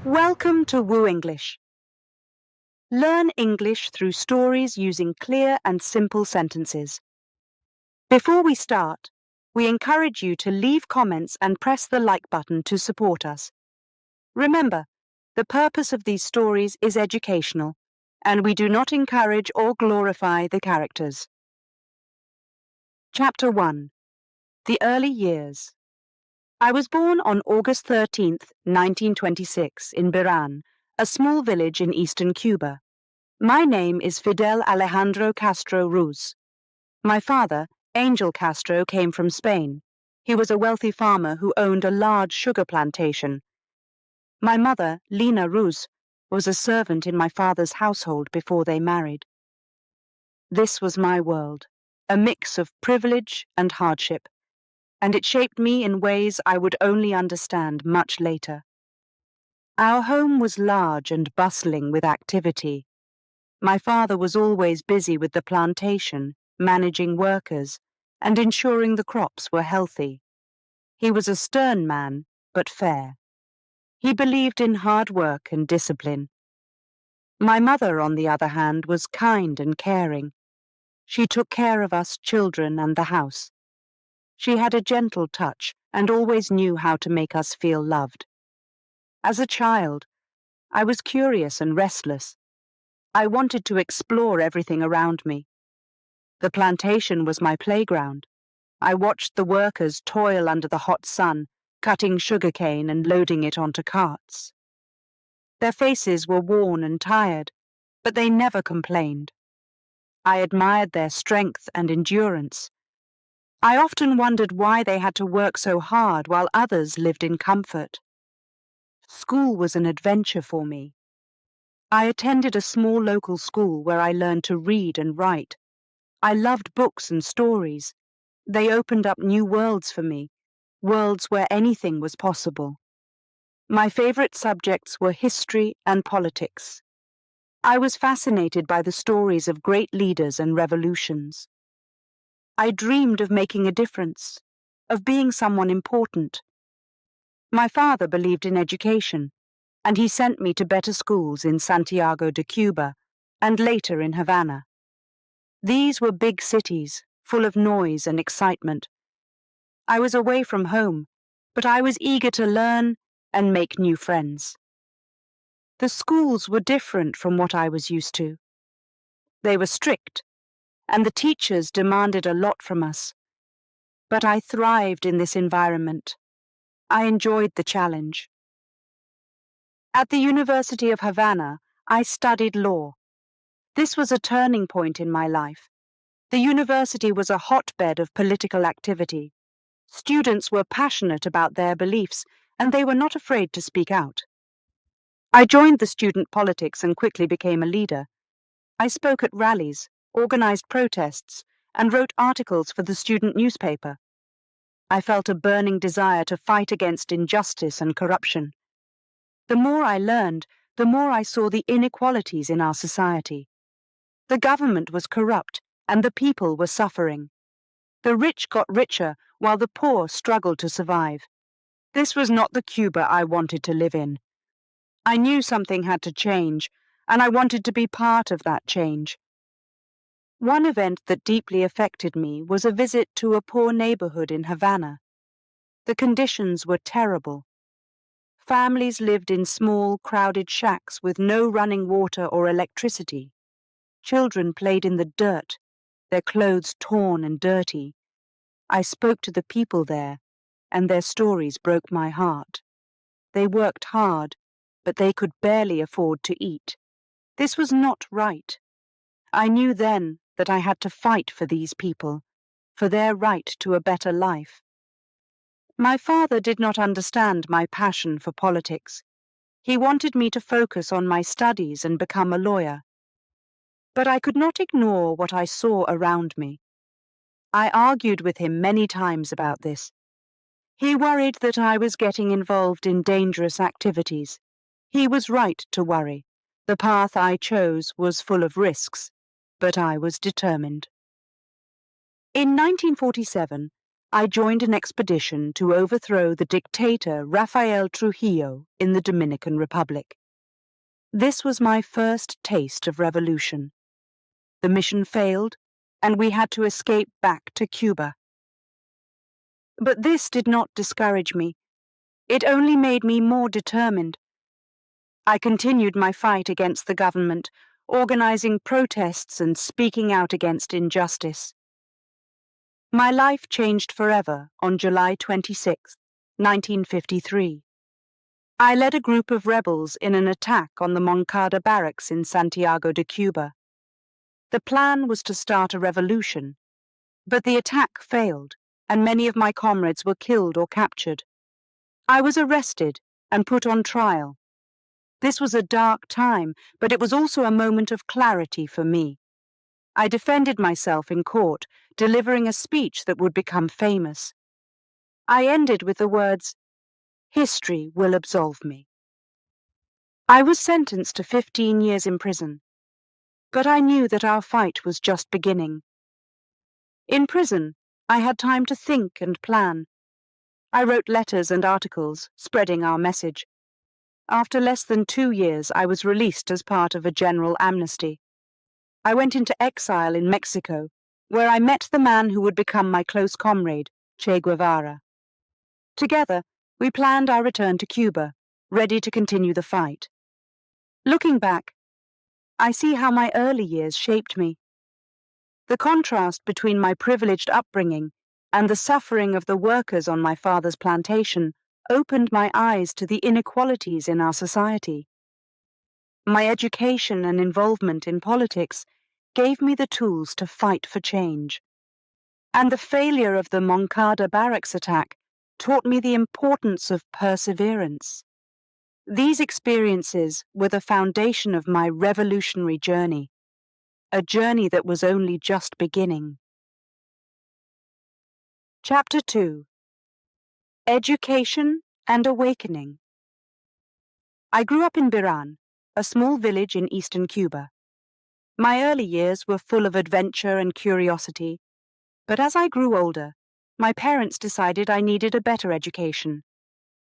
Welcome to WooEnglish. Learn English through stories using clear and simple sentences. Before we start, we encourage you to leave comments and press the like button to support us. Remember, the purpose of these stories is educational, and we do not encourage or glorify the characters. Chapter 1. The Early Years. I was born on August 13th, 1926, in Biran, a small village in eastern Cuba. My name is Fidel Alejandro Castro Ruz. My father, Angel Castro, came from Spain. He was a wealthy farmer who owned a large sugar plantation. My mother, Lina Ruz, was a servant in my father's household before they married. This was my world, a mix of privilege and hardship, and it shaped me in ways I would only understand much later. Our home was large and bustling with activity. My father was always busy with the plantation, managing workers, and ensuring the crops were healthy. He was a stern man, but fair. He believed in hard work and discipline. My mother, on the other hand, was kind and caring. She took care of us children and the house. She had a gentle touch and always knew how to make us feel loved. As a child, I was curious and restless. I wanted to explore everything around me. The plantation was my playground. I watched the workers toil under the hot sun, cutting sugarcane and loading it onto carts. Their faces were worn and tired, but they never complained. I admired their strength and endurance. I often wondered why they had to work so hard while others lived in comfort. School was an adventure for me. I attended a small local school where I learned to read and write. I loved books and stories. They opened up new worlds for me, worlds where anything was possible. My favorite subjects were history and politics. I was fascinated by the stories of great leaders and revolutions. I dreamed of making a difference, of being someone important. My father believed in education, and he sent me to better schools in Santiago de Cuba and later in Havana. These were big cities, full of noise and excitement. I was away from home, but I was eager to learn and make new friends. The schools were different from what I was used to. They were strict, and the teachers demanded a lot from us. But I thrived in this environment. I enjoyed the challenge. At the University of Havana, I studied law. This was a turning point in my life. The university was a hotbed of political activity. Students were passionate about their beliefs, and they were not afraid to speak out. I joined the student politics and quickly became a leader. I spoke at rallies, organized protests, and wrote articles for the student newspaper. I felt a burning desire to fight against injustice and corruption. The more I learned, the more I saw the inequalities in our society. The government was corrupt, and the people were suffering. The rich got richer, while the poor struggled to survive. This was not the Cuba I wanted to live in. I knew something had to change, and I wanted to be part of that change. One event that deeply affected me was a visit to a poor neighborhood in Havana. The conditions were terrible. Families lived in small, crowded shacks with no running water or electricity. Children played in the dirt, their clothes torn and dirty. I spoke to the people there, and their stories broke my heart. They worked hard, but they could barely afford to eat. This was not right. I knew then that I had to fight for these people, for their right to a better life. My father did not understand my passion for politics. He wanted me to focus on my studies and become a lawyer. But I could not ignore what I saw around me. I argued with him many times about this. He worried that I was getting involved in dangerous activities. He was right to worry. The path I chose was full of risks, but I was determined. In 1947, I joined an expedition to overthrow the dictator Rafael Trujillo in the Dominican Republic. This was my first taste of revolution. The mission failed, and we had to escape back to Cuba. But this did not discourage me. It only made me more determined. I continued my fight against the government, organizing protests and speaking out against injustice. My life changed forever on July 26, 1953. I led a group of rebels in an attack on the Moncada barracks in Santiago de Cuba. The plan was to start a revolution, but the attack failed, and many of my comrades were killed or captured. I was arrested and put on trial. This was a dark time, but it was also a moment of clarity for me. I defended myself in court, delivering a speech that would become famous. I ended with the words, "History will absolve me." I was sentenced to 15 years in prison, but I knew that our fight was just beginning. In prison, I had time to think and plan. I wrote letters and articles, spreading our message. After less than 2 years, I was released as part of a general amnesty. I went into exile in Mexico, where I met the man who would become my close comrade, Che Guevara. Together, we planned our return to Cuba, ready to continue the fight. Looking back, I see how my early years shaped me. The contrast between my privileged upbringing and the suffering of the workers on my father's plantation opened my eyes to the inequalities in our society. My education and involvement in politics gave me the tools to fight for change. And the failure of the Moncada barracks attack taught me the importance of perseverance. These experiences were the foundation of my revolutionary journey, a journey that was only just beginning. Chapter 2: Education and Awakening. I grew up in Biran, a small village in eastern Cuba. My early years were full of adventure and curiosity, but as I grew older, my parents decided I needed a better education.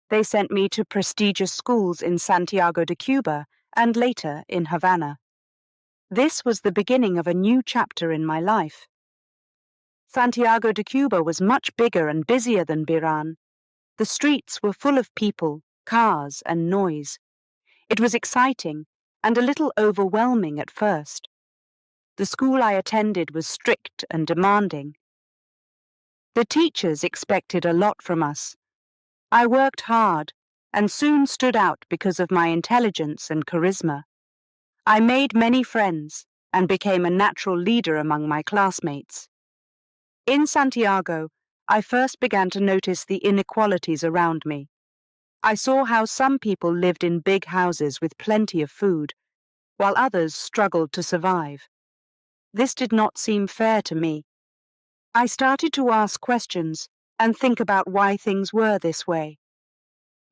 They sent me to prestigious schools in Santiago de Cuba and later in Havana. This was the beginning of a new chapter in my life. Santiago de Cuba was much bigger and busier than Biran. The streets were full of people, cars, and noise. It was exciting and a little overwhelming at first. The school I attended was strict and demanding. The teachers expected a lot from us. I worked hard and soon stood out because of my intelligence and charisma. I made many friends and became a natural leader among my classmates. In Santiago, I first began to notice the inequalities around me. I saw how some people lived in big houses with plenty of food, while others struggled to survive. This did not seem fair to me. I started to ask questions and think about why things were this way.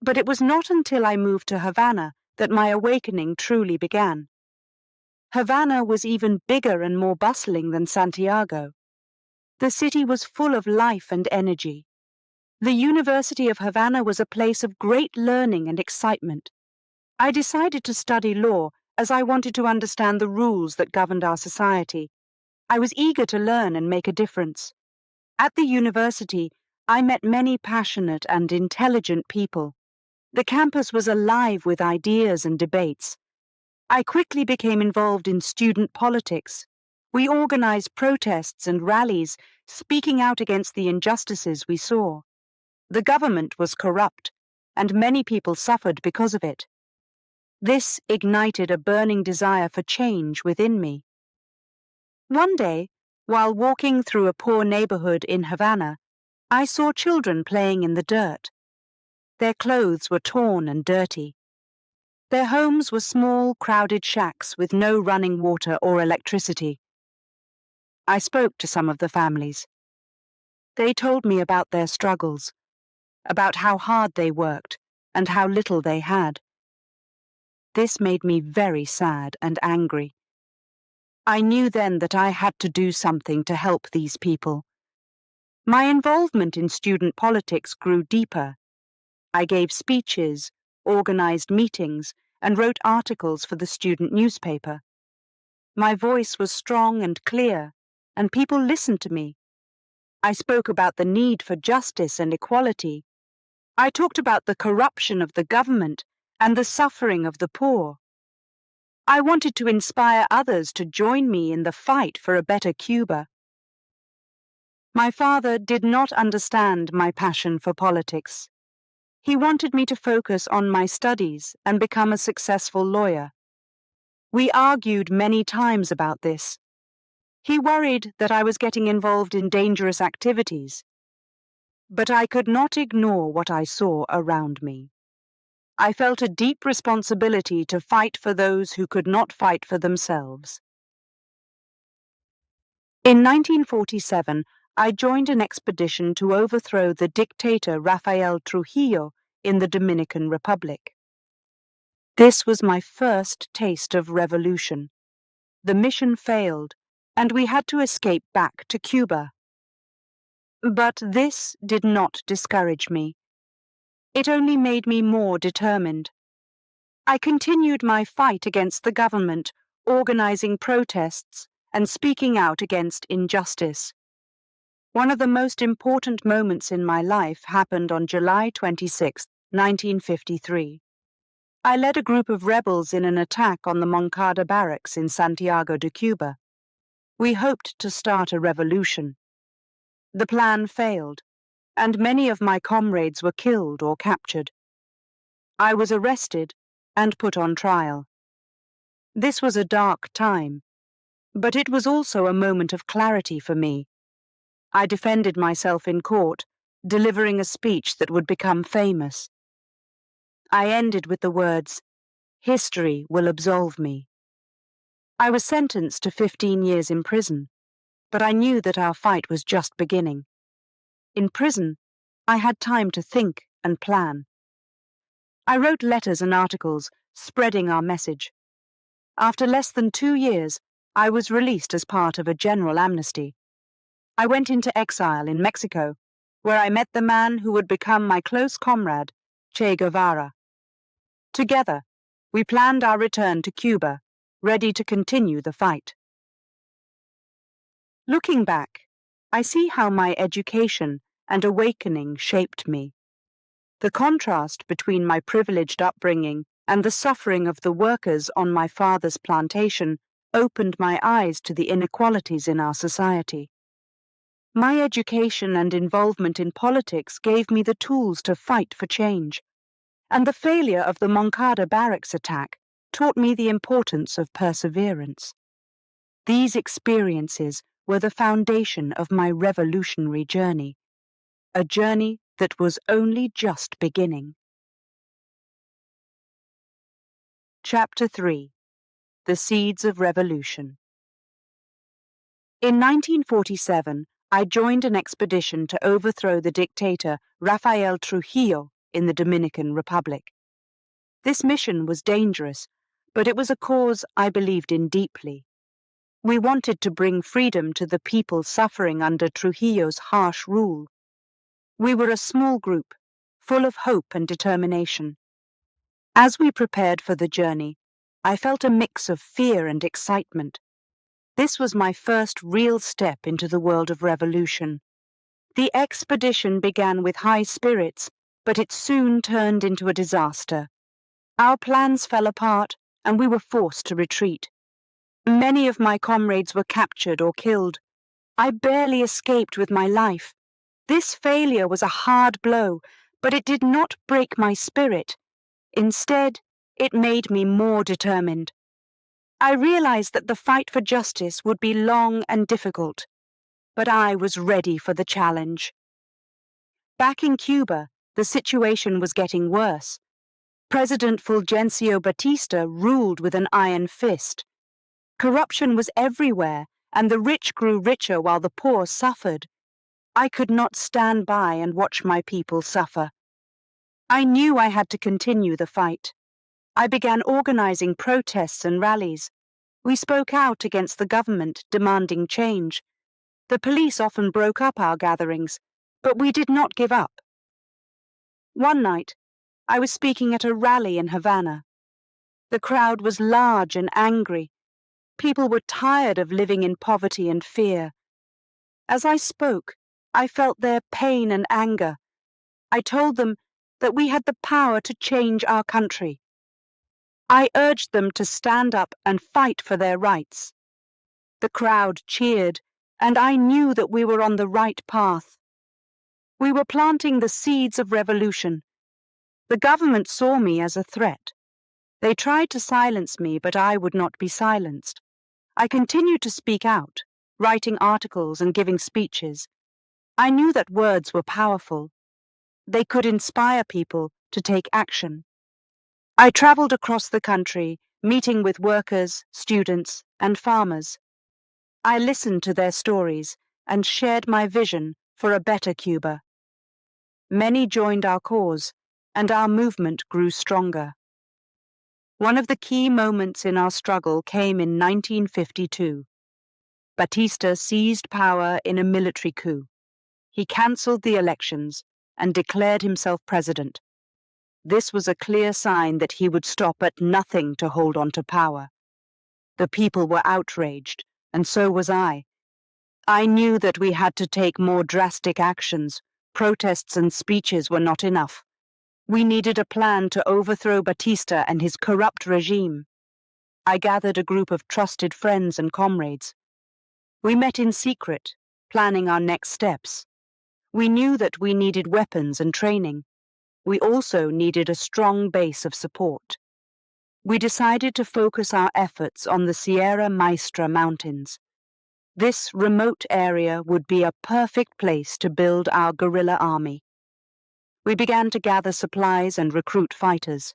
But it was not until I moved to Havana that my awakening truly began. Havana was even bigger and more bustling than Santiago. The city was full of life and energy. The University of Havana was a place of great learning and excitement. I decided to study law as I wanted to understand the rules that governed our society. I was eager to learn and make a difference. At the university, I met many passionate and intelligent people. The campus was alive with ideas and debates. I quickly became involved in student politics. We organized protests and rallies, speaking out against the injustices we saw. The government was corrupt, and many people suffered because of it. This ignited a burning desire for change within me. One day, while walking through a poor neighborhood in Havana, I saw children playing in the dirt. Their clothes were torn and dirty. Their homes were small, crowded shacks with no running water or electricity. I spoke to some of the families. They told me about their struggles, about how hard they worked and how little they had. This made me very sad and angry. I knew then that I had to do something to help these people. My involvement in student politics grew deeper. I gave speeches, organized meetings, and wrote articles for the student newspaper. My voice was strong and clear, and people listened to me. I spoke about the need for justice and equality. I talked about the corruption of the government and the suffering of the poor. I wanted to inspire others to join me in the fight for a better Cuba. My father did not understand my passion for politics. He wanted me to focus on my studies and become a successful lawyer. We argued many times about this. He worried that I was getting involved in dangerous activities. But I could not ignore what I saw around me. I felt a deep responsibility to fight for those who could not fight for themselves. In 1947, I joined an expedition to overthrow the dictator Rafael Trujillo in the Dominican Republic. This was my first taste of revolution. The mission failed, and we had to escape back to Cuba. But this did not discourage me. It only made me more determined. I continued my fight against the government, organizing protests and speaking out against injustice. One of the most important moments in my life happened on July 26, 1953. I led a group of rebels in an attack on the Moncada barracks in Santiago de Cuba. We hoped to start a revolution. The plan failed, and many of my comrades were killed or captured. I was arrested and put on trial. This was a dark time, but it was also a moment of clarity for me. I defended myself in court, delivering a speech that would become famous. I ended with the words, "History will absolve me." I was sentenced to 15 years in prison, but I knew that our fight was just beginning. In prison, I had time to think and plan. I wrote letters and articles, spreading our message. After less than 2 years, I was released as part of a general amnesty. I went into exile in Mexico, where I met the man who would become my close comrade, Che Guevara. Together, we planned our return to Cuba, ready to continue the fight. Looking back, I see how my education and awakening shaped me. The contrast between my privileged upbringing and the suffering of the workers on my father's plantation opened my eyes to the inequalities in our society. My education and involvement in politics gave me the tools to fight for change, and the failure of the Moncada barracks attack taught me the importance of perseverance. These experiences were the foundation of my revolutionary journey, a journey that was only just beginning. Chapter 3: The Seeds of Revolution. In 1947, I joined an expedition to overthrow the dictator Rafael Trujillo in the Dominican Republic. This mission was dangerous, but it was a cause I believed in deeply. We wanted to bring freedom to the people suffering under Trujillo's harsh rule. We were a small group, full of hope and determination. As we prepared for the journey, I felt a mix of fear and excitement. This was my first real step into the world of revolution. The expedition began with high spirits, but it soon turned into a disaster. Our plans fell apart, and we were forced to retreat. Many of my comrades were captured or killed. I barely escaped with my life. This failure was a hard blow, but it did not break my spirit. Instead, it made me more determined. I realized that the fight for justice would be long and difficult, but I was ready for the challenge. Back in Cuba, the situation was getting worse. President Fulgencio Batista ruled with an iron fist. Corruption was everywhere, and the rich grew richer while the poor suffered. I could not stand by and watch my people suffer. I knew I had to continue the fight. I began organizing protests and rallies. We spoke out against the government, demanding change. The police often broke up our gatherings, but we did not give up. One night, I was speaking at a rally in Havana. The crowd was large and angry. People were tired of living in poverty and fear. As I spoke, I felt their pain and anger. I told them that we had the power to change our country. I urged them to stand up and fight for their rights. The crowd cheered, and I knew that we were on the right path. We were planting the seeds of revolution. The government saw me as a threat. They tried to silence me, but I would not be silenced. I continued to speak out, writing articles and giving speeches. I knew that words were powerful. They could inspire people to take action. I traveled across the country, meeting with workers, students, and farmers. I listened to their stories and shared my vision for a better Cuba. Many joined our cause, and our movement grew stronger. One of the key moments in our struggle came in 1952. Batista seized power in a military coup. He cancelled the elections and declared himself president. This was a clear sign that he would stop at nothing to hold on to power. The people were outraged, and so was I. I knew that we had to take more drastic actions. Protests and speeches were not enough. We needed a plan to overthrow Batista and his corrupt regime. I gathered a group of trusted friends and comrades. We met in secret, planning our next steps. We knew that we needed weapons and training. We also needed a strong base of support. We decided to focus our efforts on the Sierra Maestra Mountains. This remote area would be a perfect place to build our guerrilla army. We began to gather supplies and recruit fighters.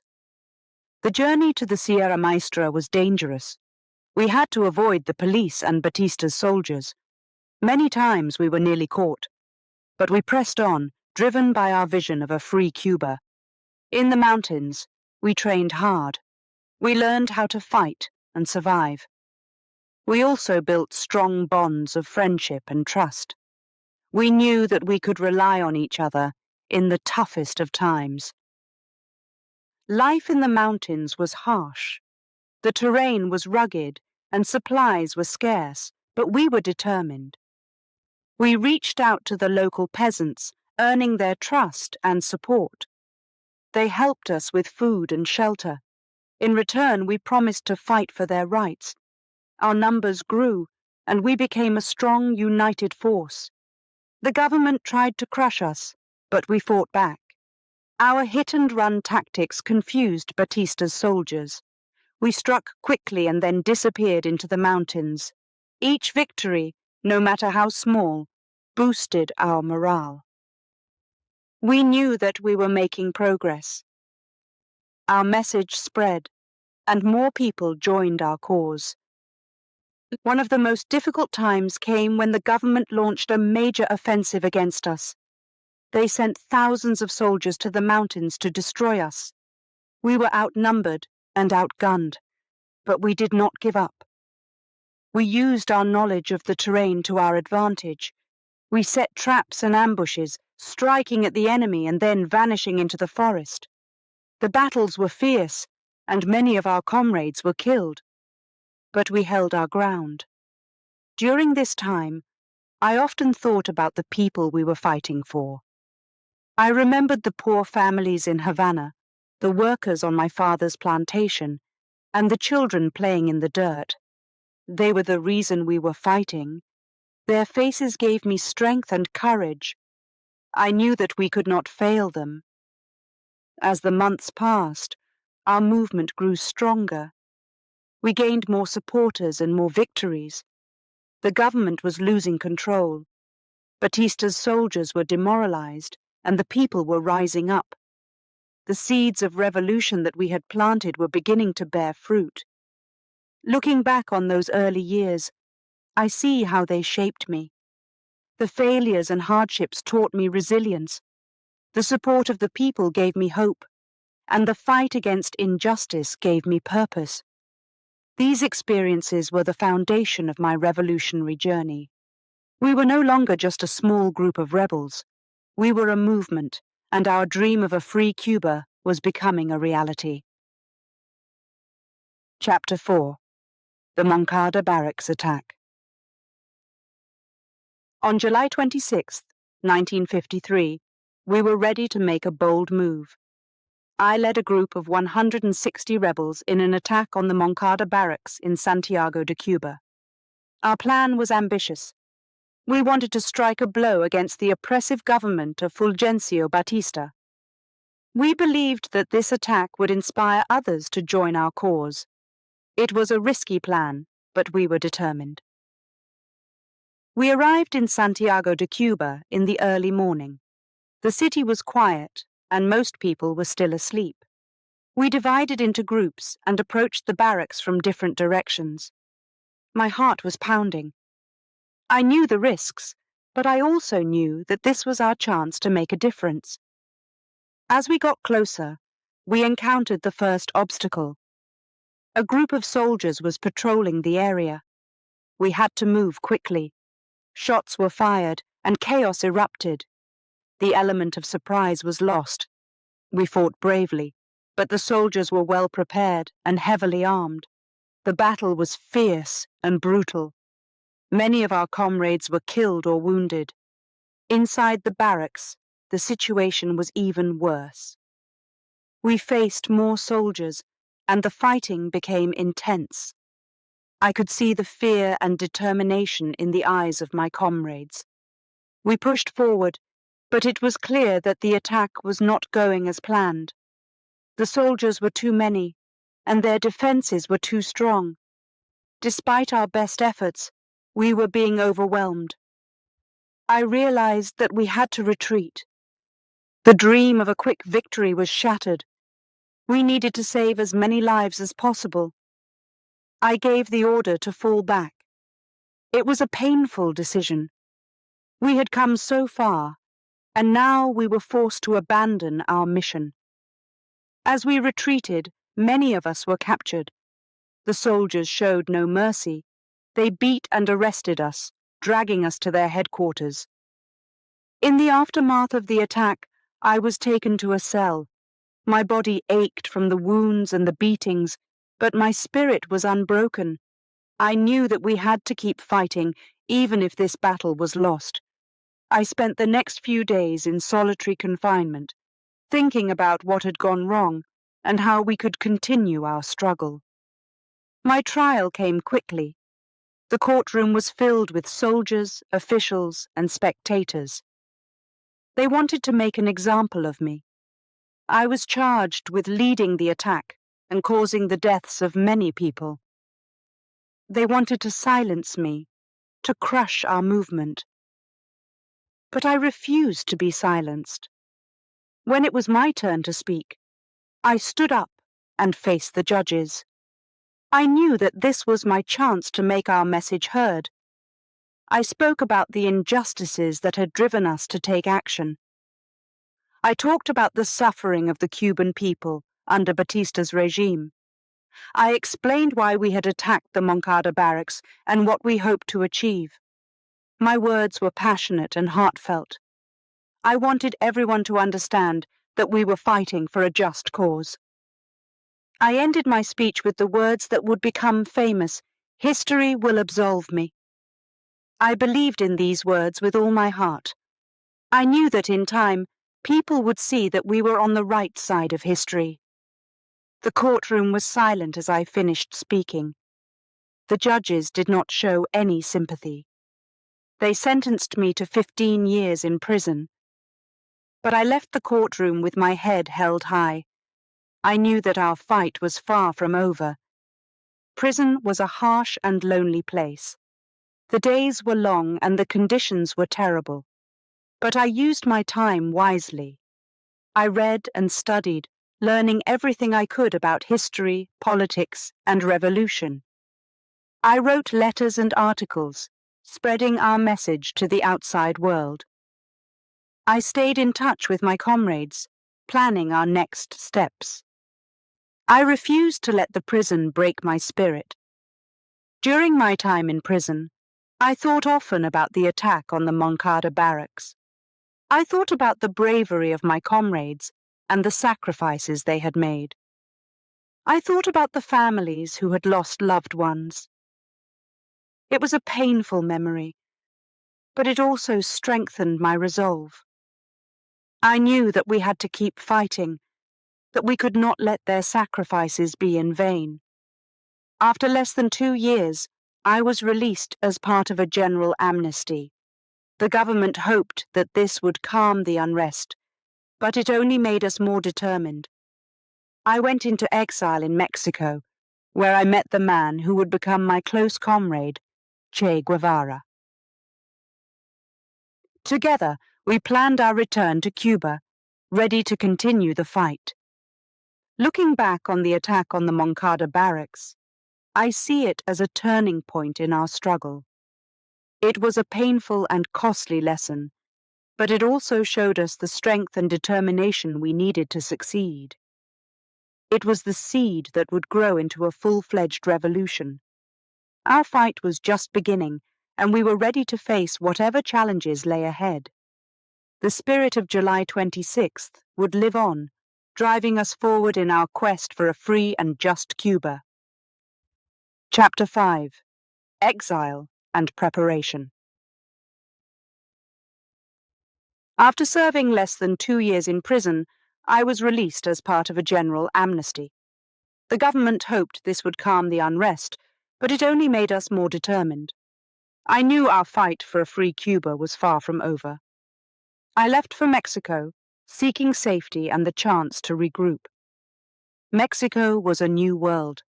The journey to the Sierra Maestra was dangerous. We had to avoid the police and Batista's soldiers. Many times we were nearly caught. But we pressed on, driven by our vision of a free Cuba. In the mountains, we trained hard. We learned how to fight and survive. We also built strong bonds of friendship and trust. We knew that we could rely on each other in the toughest of times. Life in the mountains was harsh. The terrain was rugged and supplies were scarce, but we were determined. We reached out to the local peasants, earning their trust and support. They helped us with food and shelter. In return, we promised to fight for their rights. Our numbers grew, and we became a strong, united force. The government tried to crush us, but we fought back. Our hit-and-run tactics confused Batista's soldiers. We struck quickly and then disappeared into the mountains. Each victory, no matter how small, boosted our morale. We knew that we were making progress. Our message spread, and more people joined our cause. One of the most difficult times came when the government launched a major offensive against us. They sent thousands of soldiers to the mountains to destroy us. We were outnumbered and outgunned, but we did not give up. We used our knowledge of the terrain to our advantage. We set traps and ambushes, striking at the enemy and then vanishing into the forest. The battles were fierce, and many of our comrades were killed. But we held our ground. During this time, I often thought about the people we were fighting for. I remembered the poor families in Havana, the workers on my father's plantation, and the children playing in the dirt. They were the reason we were fighting. Their faces gave me strength and courage. I knew that we could not fail them. As the months passed, our movement grew stronger. We gained more supporters and more victories. The government was losing control. Batista's soldiers were demoralized, and the people were rising up. The seeds of revolution that we had planted were beginning to bear fruit. Looking back on those early years, I see how they shaped me. The failures and hardships taught me resilience. The support of the people gave me hope, and the fight against injustice gave me purpose. These experiences were the foundation of my revolutionary journey. We were no longer just a small group of rebels. We were a movement, and our dream of a free Cuba was becoming a reality. Chapter 4. The Moncada Barracks Attack. On July 26, 1953, we were ready to make a bold move. I led a group of 160 rebels in an attack on the Moncada Barracks in Santiago de Cuba. Our plan was ambitious. We wanted to strike a blow against the oppressive government of Fulgencio Batista. We believed that this attack would inspire others to join our cause. It was a risky plan, but we were determined. We arrived in Santiago de Cuba in the early morning. The city was quiet, and most people were still asleep. We divided into groups and approached the barracks from different directions. My heart was pounding. I knew the risks, but I also knew that this was our chance to make a difference. As we got closer, we encountered the first obstacle. A group of soldiers was patrolling the area. We had to move quickly. Shots were fired, and chaos erupted. The element of surprise was lost. We fought bravely, but the soldiers were well prepared and heavily armed. The battle was fierce and brutal. Many of our comrades were killed or wounded. Inside the barracks, the situation was even worse. We faced more soldiers, and the fighting became intense. I could see the fear and determination in the eyes of my comrades. We pushed forward, but it was clear that the attack was not going as planned. The soldiers were too many, and their defenses were too strong. Despite our best efforts, we were being overwhelmed. I realized that we had to retreat. The dream of a quick victory was shattered. We needed to save as many lives as possible. I gave the order to fall back. It was a painful decision. We had come so far, and now we were forced to abandon our mission. As we retreated, many of us were captured. The soldiers showed no mercy. They beat and arrested us, dragging us to their headquarters. In the aftermath of the attack, I was taken to a cell. My body ached from the wounds and the beatings, but my spirit was unbroken. I knew that we had to keep fighting, even if this battle was lost. I spent the next few days in solitary confinement, thinking about what had gone wrong and how we could continue our struggle. My trial came quickly. The courtroom was filled with soldiers, officials, and spectators. They wanted to make an example of me. I was charged with leading the attack and causing the deaths of many people. They wanted to silence me, to crush our movement. But I refused to be silenced. When it was my turn to speak, I stood up and faced the judges. I knew that this was my chance to make our message heard. I spoke about the injustices that had driven us to take action. I talked about the suffering of the Cuban people under Batista's regime. I explained why we had attacked the Moncada barracks and what we hoped to achieve. My words were passionate and heartfelt. I wanted everyone to understand that we were fighting for a just cause. I ended my speech with the words that would become famous: "History will absolve me." I believed in these words with all my heart. I knew that in time, people would see that we were on the right side of history. The courtroom was silent as I finished speaking. The judges did not show any sympathy. They sentenced me to 15 years in prison. But I left the courtroom with my head held high. I knew that our fight was far from over. Prison was a harsh and lonely place. The days were long and the conditions were terrible. But I used my time wisely. I read and studied, learning everything I could about history, politics, and revolution. I wrote letters and articles, spreading our message to the outside world. I stayed in touch with my comrades, planning our next steps. I refused to let the prison break my spirit. During my time in prison, I thought often about the attack on the Moncada barracks. I thought about the bravery of my comrades and the sacrifices they had made. I thought about the families who had lost loved ones. It was a painful memory, but it also strengthened my resolve. I knew that we had to keep fighting, that we could not let their sacrifices be in vain. After less than 2 years, I was released as part of a general amnesty. The government hoped that this would calm the unrest, but it only made us more determined. I went into exile in Mexico, where I met the man who would become my close comrade, Che Guevara. Together, we planned our return to Cuba, ready to continue the fight. Looking back on the attack on the Moncada barracks, I see it as a turning point in our struggle. It was a painful and costly lesson, but it also showed us the strength and determination we needed to succeed. It was the seed that would grow into a full-fledged revolution. Our fight was just beginning, and we were ready to face whatever challenges lay ahead. The spirit of July 26th would live on, driving us forward in our quest for a free and just Cuba. Chapter 5: Exile and Preparation. After serving less than 2 years in prison, I was released as part of a general amnesty. The government hoped this would calm the unrest, but it only made us more determined. I knew our fight for a free Cuba was far from over. I left for Mexico, seeking safety and the chance to regroup. Mexico was a new world.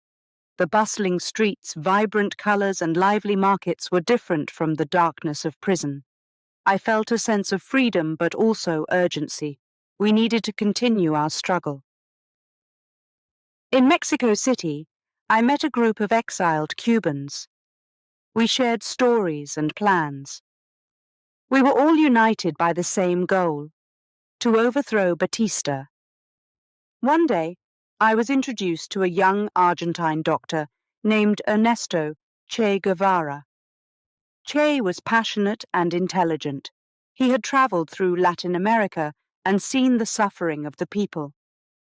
The bustling streets, vibrant colors, and lively markets were different from the darkness of prison. I felt a sense of freedom, but also urgency. We needed to continue our struggle. In Mexico City, I met a group of exiled Cubans. We shared stories and plans. We were all united by the same goal: to overthrow Batista. One day, I was introduced to a young Argentine doctor named Ernesto Che Guevara. Che was passionate and intelligent. He had traveled through Latin America and seen the suffering of the people.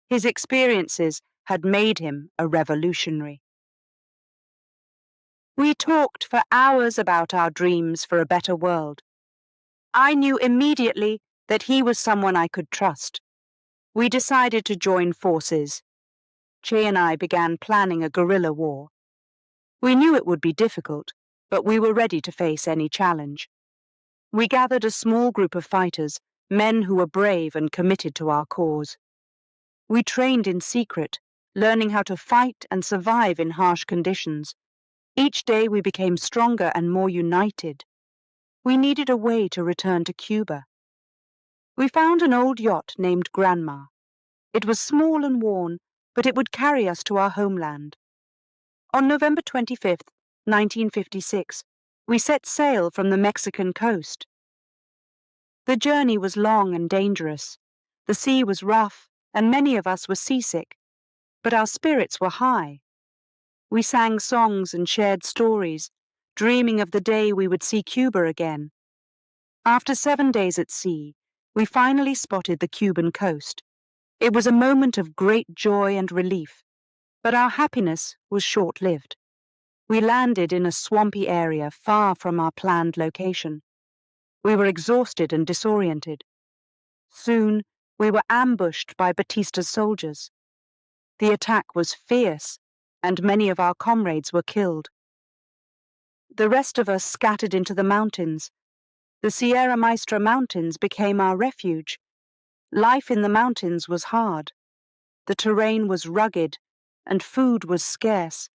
His experiences had made him a revolutionary. We talked for hours about our dreams for a better world. I knew immediately that he was someone I could trust. We decided to join forces. Che and I began planning a guerrilla war. We knew it would be difficult, but we were ready to face any challenge. We gathered a small group of fighters, men who were brave and committed to our cause. We trained in secret, learning how to fight and survive in harsh conditions. Each day we became stronger and more united. We needed a way to return to Cuba. We found an old yacht named Grandma. It was small and worn, but it would carry us to our homeland. On November 25th, 1956, we set sail from the Mexican coast. The journey was long and dangerous. The sea was rough, and many of us were seasick, but our spirits were high. We sang songs and shared stories, dreaming of the day we would see Cuba again. After 7 days at sea, we finally spotted the Cuban coast. It was a moment of great joy and relief, but our happiness was short-lived. We landed in a swampy area far from our planned location. We were exhausted and disoriented. Soon, we were ambushed by Batista's soldiers. The attack was fierce, and many of our comrades were killed. The rest of us scattered into the mountains. The Sierra Maestra Mountains became our refuge. Life in the mountains was hard. The terrain was rugged, and food was scarce.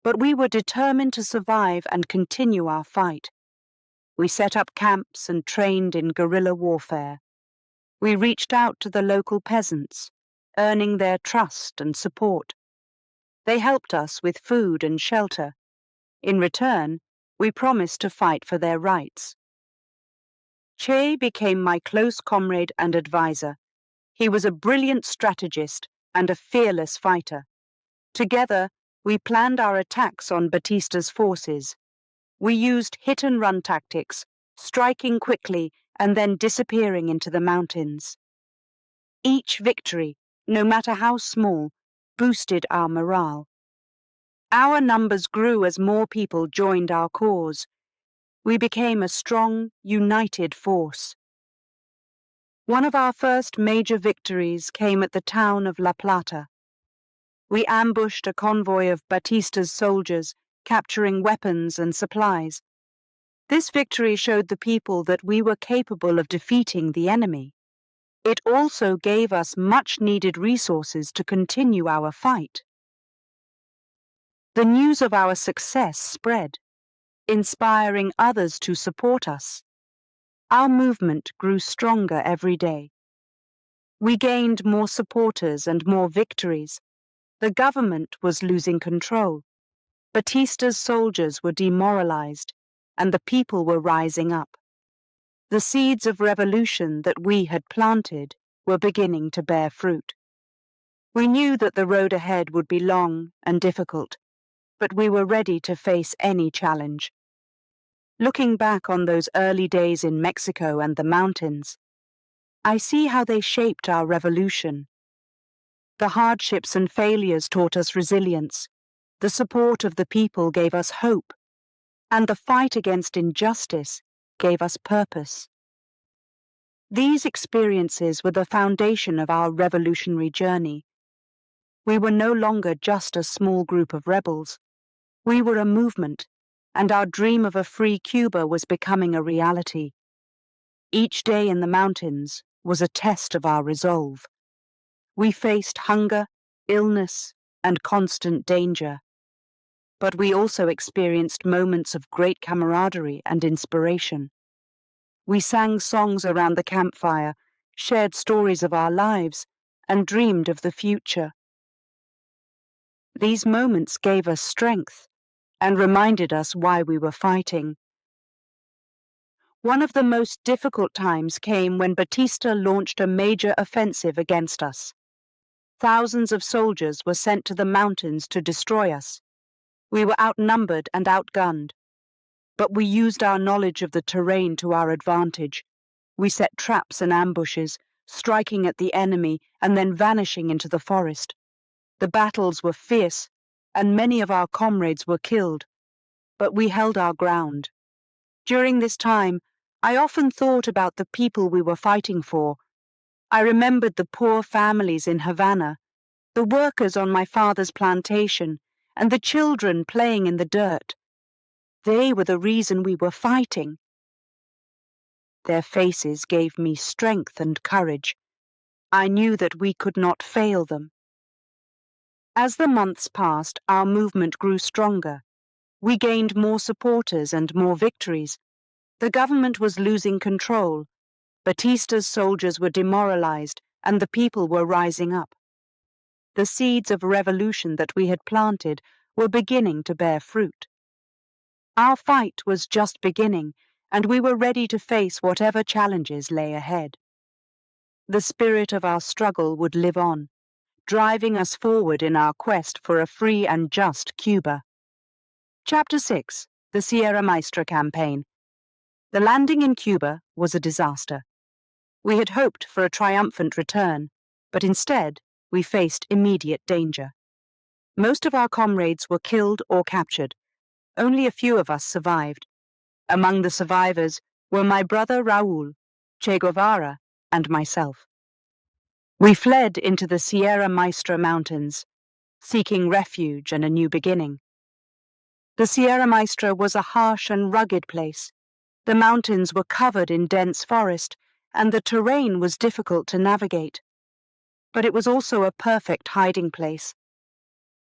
But we were determined to survive and continue our fight. We set up camps and trained in guerrilla warfare. We reached out to the local peasants, earning their trust and support. They helped us with food and shelter. In return, we promised to fight for their rights. Che became my close comrade and advisor. He was a brilliant strategist and a fearless fighter. Together, we planned our attacks on Batista's forces. We used hit-and-run tactics, striking quickly and then disappearing into the mountains. Each victory, no matter how small, boosted our morale. Our numbers grew as more people joined our cause. We became a strong, united force. One of our first major victories came at the town of La Plata. We ambushed a convoy of Batista's soldiers, capturing weapons and supplies. This victory showed the people that we were capable of defeating the enemy. It also gave us much-needed resources to continue our fight. The news of our success spread, inspiring others to support us. Our movement grew stronger every day. We gained more supporters and more victories. The government was losing control. Batista's soldiers were demoralized, and the people were rising up. The seeds of revolution that we had planted were beginning to bear fruit. We knew that the road ahead would be long and difficult, but we were ready to face any challenge. Looking back on those early days in Mexico and the mountains, I see how they shaped our revolution. The hardships and failures taught us resilience. The support of the people gave us hope, and the fight against injustice gave us purpose. These experiences were the foundation of our revolutionary journey. We were no longer just a small group of rebels. We were a movement, and our dream of a free Cuba was becoming a reality. Each day in the mountains was a test of our resolve. We faced hunger, illness, and constant danger. But we also experienced moments of great camaraderie and inspiration. We sang songs around the campfire, shared stories of our lives, and dreamed of the future. These moments gave us strength and reminded us why we were fighting. One of the most difficult times came when Batista launched a major offensive against us. Thousands of soldiers were sent to the mountains to destroy us. We were outnumbered and outgunned, but we used our knowledge of the terrain to our advantage. We set traps and ambushes, striking at the enemy and then vanishing into the forest. The battles were fierce, and many of our comrades were killed, but we held our ground. During this time, I often thought about the people we were fighting for. I remembered the poor families in Havana, the workers on my father's plantation, and the children playing in the dirt. They were the reason we were fighting. Their faces gave me strength and courage. I knew that we could not fail them. As the months passed, our movement grew stronger. We gained more supporters and more victories. The government was losing control. Batista's soldiers were demoralized, and the people were rising up. The seeds of revolution that we had planted were beginning to bear fruit. Our fight was just beginning, and we were ready to face whatever challenges lay ahead. The spirit of our struggle would live on, driving us forward in our quest for a free and just Cuba. Chapter 6. The Sierra Maestra Campaign. The landing in Cuba was a disaster. We had hoped for a triumphant return, but instead we faced immediate danger. Most of our comrades were killed or captured. Only a few of us survived. Among the survivors were my brother Raúl, Che Guevara, and myself. We fled into the Sierra Maestra Mountains, seeking refuge and a new beginning. The Sierra Maestra was a harsh and rugged place. The mountains were covered in dense forest, and the terrain was difficult to navigate. But it was also a perfect hiding place.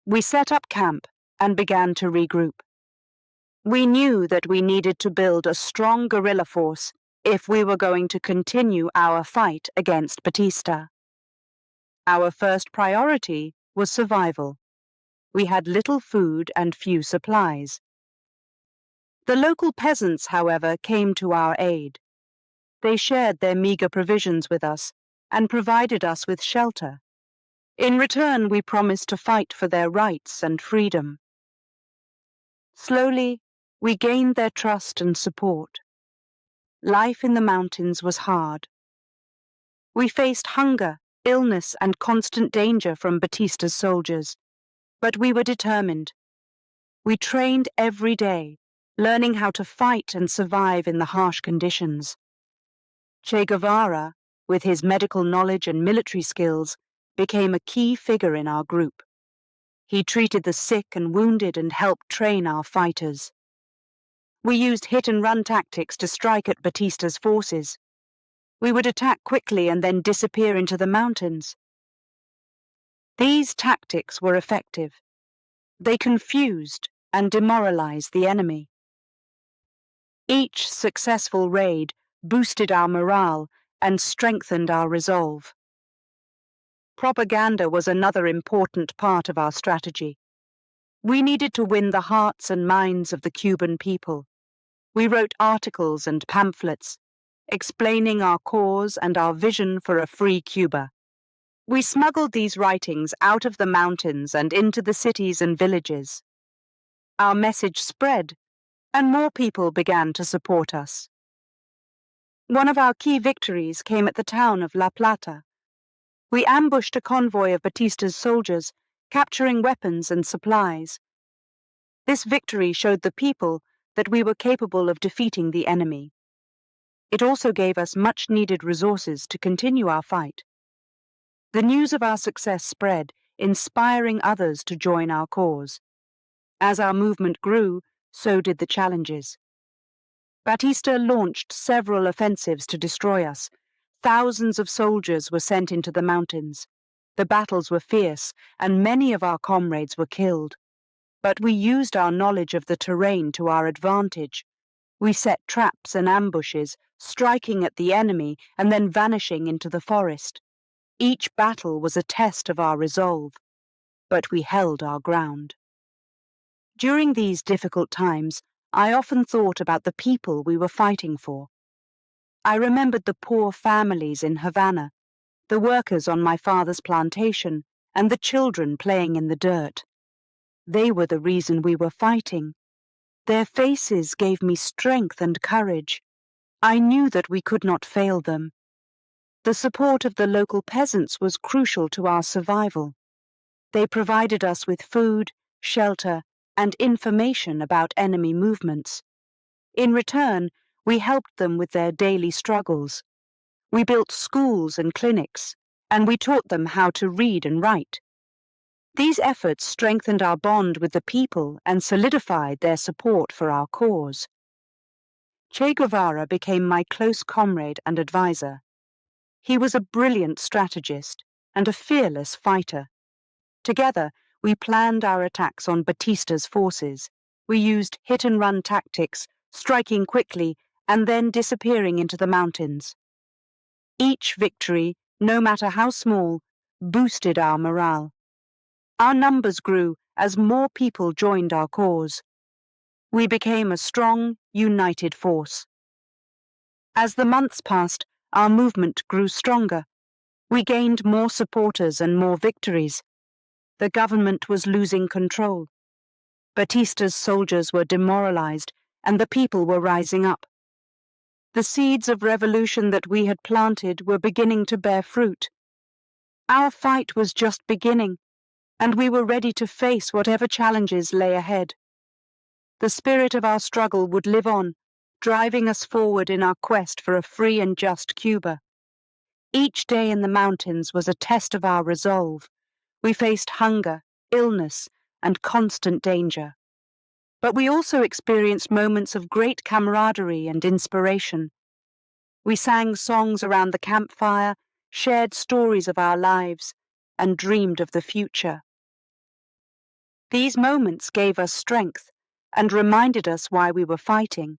We set up camp and began to regroup. We knew that we needed to build a strong guerrilla force if we were going to continue our fight against Batista. Our first priority was survival. We had little food and few supplies. The local peasants, however, came to our aid. They shared their meager provisions with us and provided us with shelter. In return, we promised to fight for their rights and freedom. Slowly, We gained their trust and support. Life in the mountains was hard. We faced hunger, illness, and constant danger from Batista's soldiers, but we were determined. We trained every day, learning how to fight and survive in the harsh conditions. Che Guevara, with his medical knowledge and military skills, became a key figure in our group. He treated the sick and wounded and helped train our fighters. We used hit-and-run tactics to strike at Batista's forces. We would attack quickly and then disappear into the mountains. These tactics were effective. They confused and demoralized the enemy. Each successful raid boosted our morale and strengthened our resolve. Propaganda was another important part of our strategy. We needed to win the hearts and minds of the Cuban people. We wrote articles and pamphlets, explaining our cause and our vision for a free Cuba. We smuggled these writings out of the mountains and into the cities and villages. Our message spread, and more people began to support us. One of our key victories came at the town of La Plata. We ambushed a convoy of Batista's soldiers, capturing weapons and supplies. This victory showed the people that we were capable of defeating the enemy. It also gave us much-needed resources to continue our fight. The news of our success spread, inspiring others to join our cause. As our movement grew, so did the challenges. Batista launched several offensives to destroy us. Thousands of soldiers were sent into the mountains. The battles were fierce, and many of our comrades were killed. But we used our knowledge of the terrain to our advantage. We set traps and ambushes, striking at the enemy and then vanishing into the forest. Each battle was a test of our resolve, but we held our ground. During these difficult times, I often thought about the people we were fighting for. I remembered the poor families in Havana, the workers on my father's plantation, and the children playing in the dirt. They were the reason we were fighting. Their faces gave me strength and courage. I knew that we could not fail them. The support of the local peasants was crucial to our survival. They provided us with food, shelter, and information about enemy movements. In return, we helped them with their daily struggles. We built schools and clinics, and we taught them how to read and write. These efforts strengthened our bond with the people and solidified their support for our cause. Che Guevara became my close comrade and advisor. He was a brilliant strategist and a fearless fighter. Together, we planned our attacks on Batista's forces. We used hit-and-run tactics, striking quickly and then disappearing into the mountains. Each victory, no matter how small, boosted our morale. Our numbers grew as more people joined our cause. We became a strong, united force. As the months passed, our movement grew stronger. We gained more supporters and more victories. The government was losing control. Batista's soldiers were demoralized, and the people were rising up. The seeds of revolution that we had planted were beginning to bear fruit. Our fight was just beginning, and we were ready to face whatever challenges lay ahead. The spirit of our struggle would live on, driving us forward in our quest for a free and just Cuba. Each day in the mountains was a test of our resolve. We faced hunger, illness, and constant danger. But we also experienced moments of great camaraderie and inspiration. We sang songs around the campfire, shared stories of our lives, and dreamed of the future. These moments gave us strength and reminded us why we were fighting.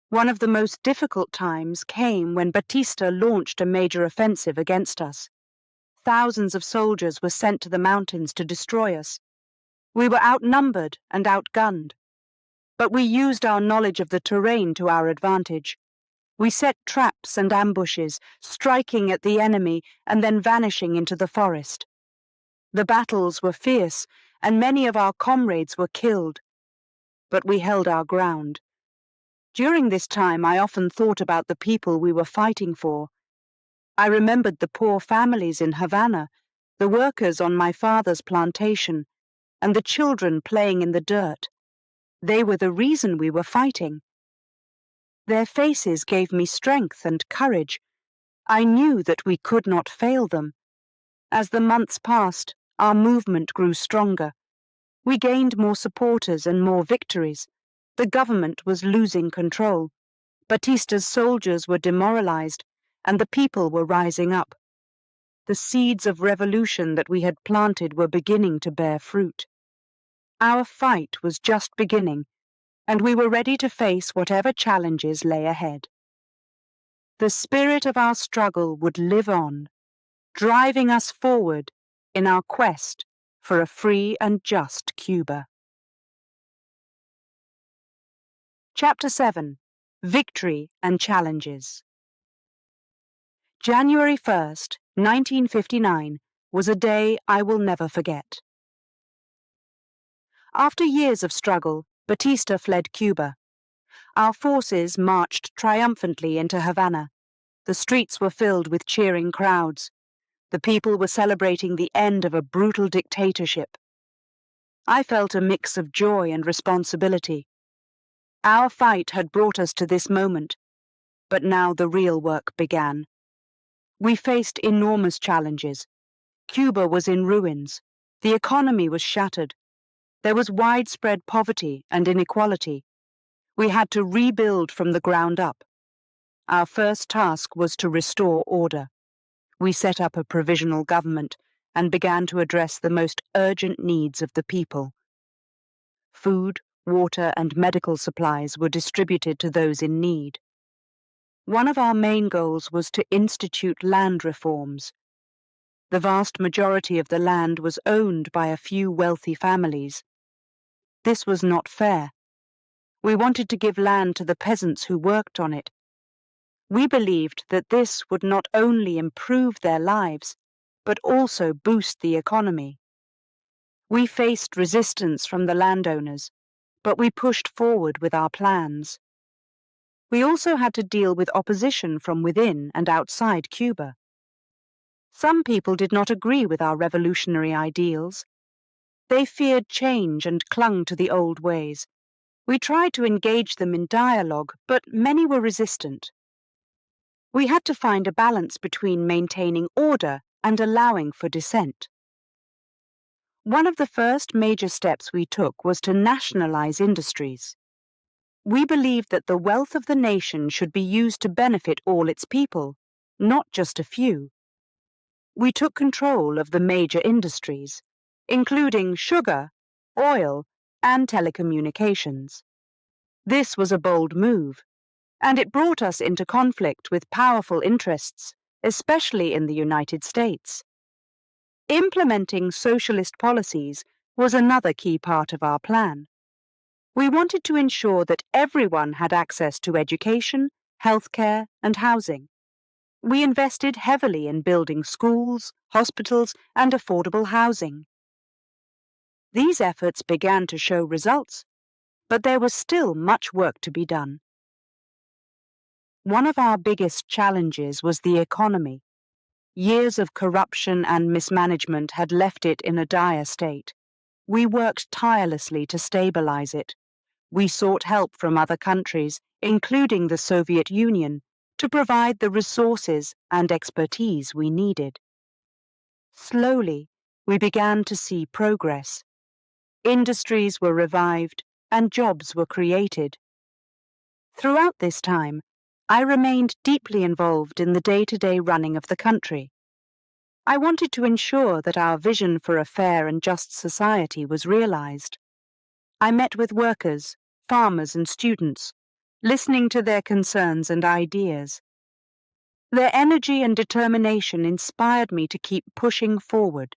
One of the most difficult times came when Batista launched a major offensive against us. Thousands of soldiers were sent to the mountains to destroy us. We were outnumbered and outgunned, but we used our knowledge of the terrain to our advantage. We set traps and ambushes, striking at the enemy and then vanishing into the forest. The battles were fierce, and many of our comrades were killed. but we held our ground. During this time, I often thought about the people we were fighting for. I remembered the poor families in Havana, the workers on my father's plantation, and the children playing in the dirt. They were the reason we were fighting. Their faces gave me strength and courage. I knew that we could not fail them. As the months passed, our movement grew stronger. We gained more supporters and more victories. The government was losing control. Batista's soldiers were demoralized, and the people were rising up. The seeds of revolution that we had planted were beginning to bear fruit. Our fight was just beginning, and we were ready to face whatever challenges lay ahead. The spirit of our struggle would live on, driving us forward in our quest for a free and just Cuba. Chapter 7. Victory and Challenges. January 1st, 1959, was a day I will never forget. After years of struggle, Batista fled Cuba. Our forces marched triumphantly into Havana. The streets were filled with cheering crowds. The people were celebrating the end of a brutal dictatorship. I felt a mix of joy and responsibility. Our fight had brought us to this moment, but now the real work began. We faced enormous challenges. Cuba was in ruins. The economy was shattered. There was widespread poverty and inequality. We had to rebuild from the ground up. Our first task was to restore order. We set up a provisional government and began to address the most urgent needs of the people. Food, water, and medical supplies were distributed to those in need. One of our main goals was to institute land reforms. The vast majority of the land was owned by a few wealthy families. This was not fair. We wanted to give land to the peasants who worked on it. We believed that this would not only improve their lives, but also boost the economy. We faced resistance from the landowners, but we pushed forward with our plans. We also had to deal with opposition from within and outside Cuba. Some people did not agree with our revolutionary ideals. They feared change and clung to the old ways. We tried to engage them in dialogue, but many were resistant. We had to find a balance between maintaining order and allowing for dissent. One of the first major steps we took was to nationalize industries. We believed that the wealth of the nation should be used to benefit all its people, not just a few. We took control of the major industries, including sugar, oil, and telecommunications. This was a bold move, and it brought us into conflict with powerful interests, especially in the United States. Implementing socialist policies was another key part of our plan. We wanted to ensure that everyone had access to education, healthcare, and housing. We invested heavily in building schools, hospitals, and affordable housing. These efforts began to show results, but there was still much work to be done. One of our biggest challenges was the economy. Years of corruption and mismanagement had left it in a dire state. We worked tirelessly to stabilize it. We sought help from other countries, including the Soviet Union, to provide the resources and expertise we needed. Slowly, we began to see progress. Industries were revived and jobs were created. Throughout this time, I remained deeply involved in the day-to-day running of the country. I wanted to ensure that our vision for a fair and just society was realized. I met with workers, farmers, and students, listening to their concerns and ideas. Their energy and determination inspired me to keep pushing forward.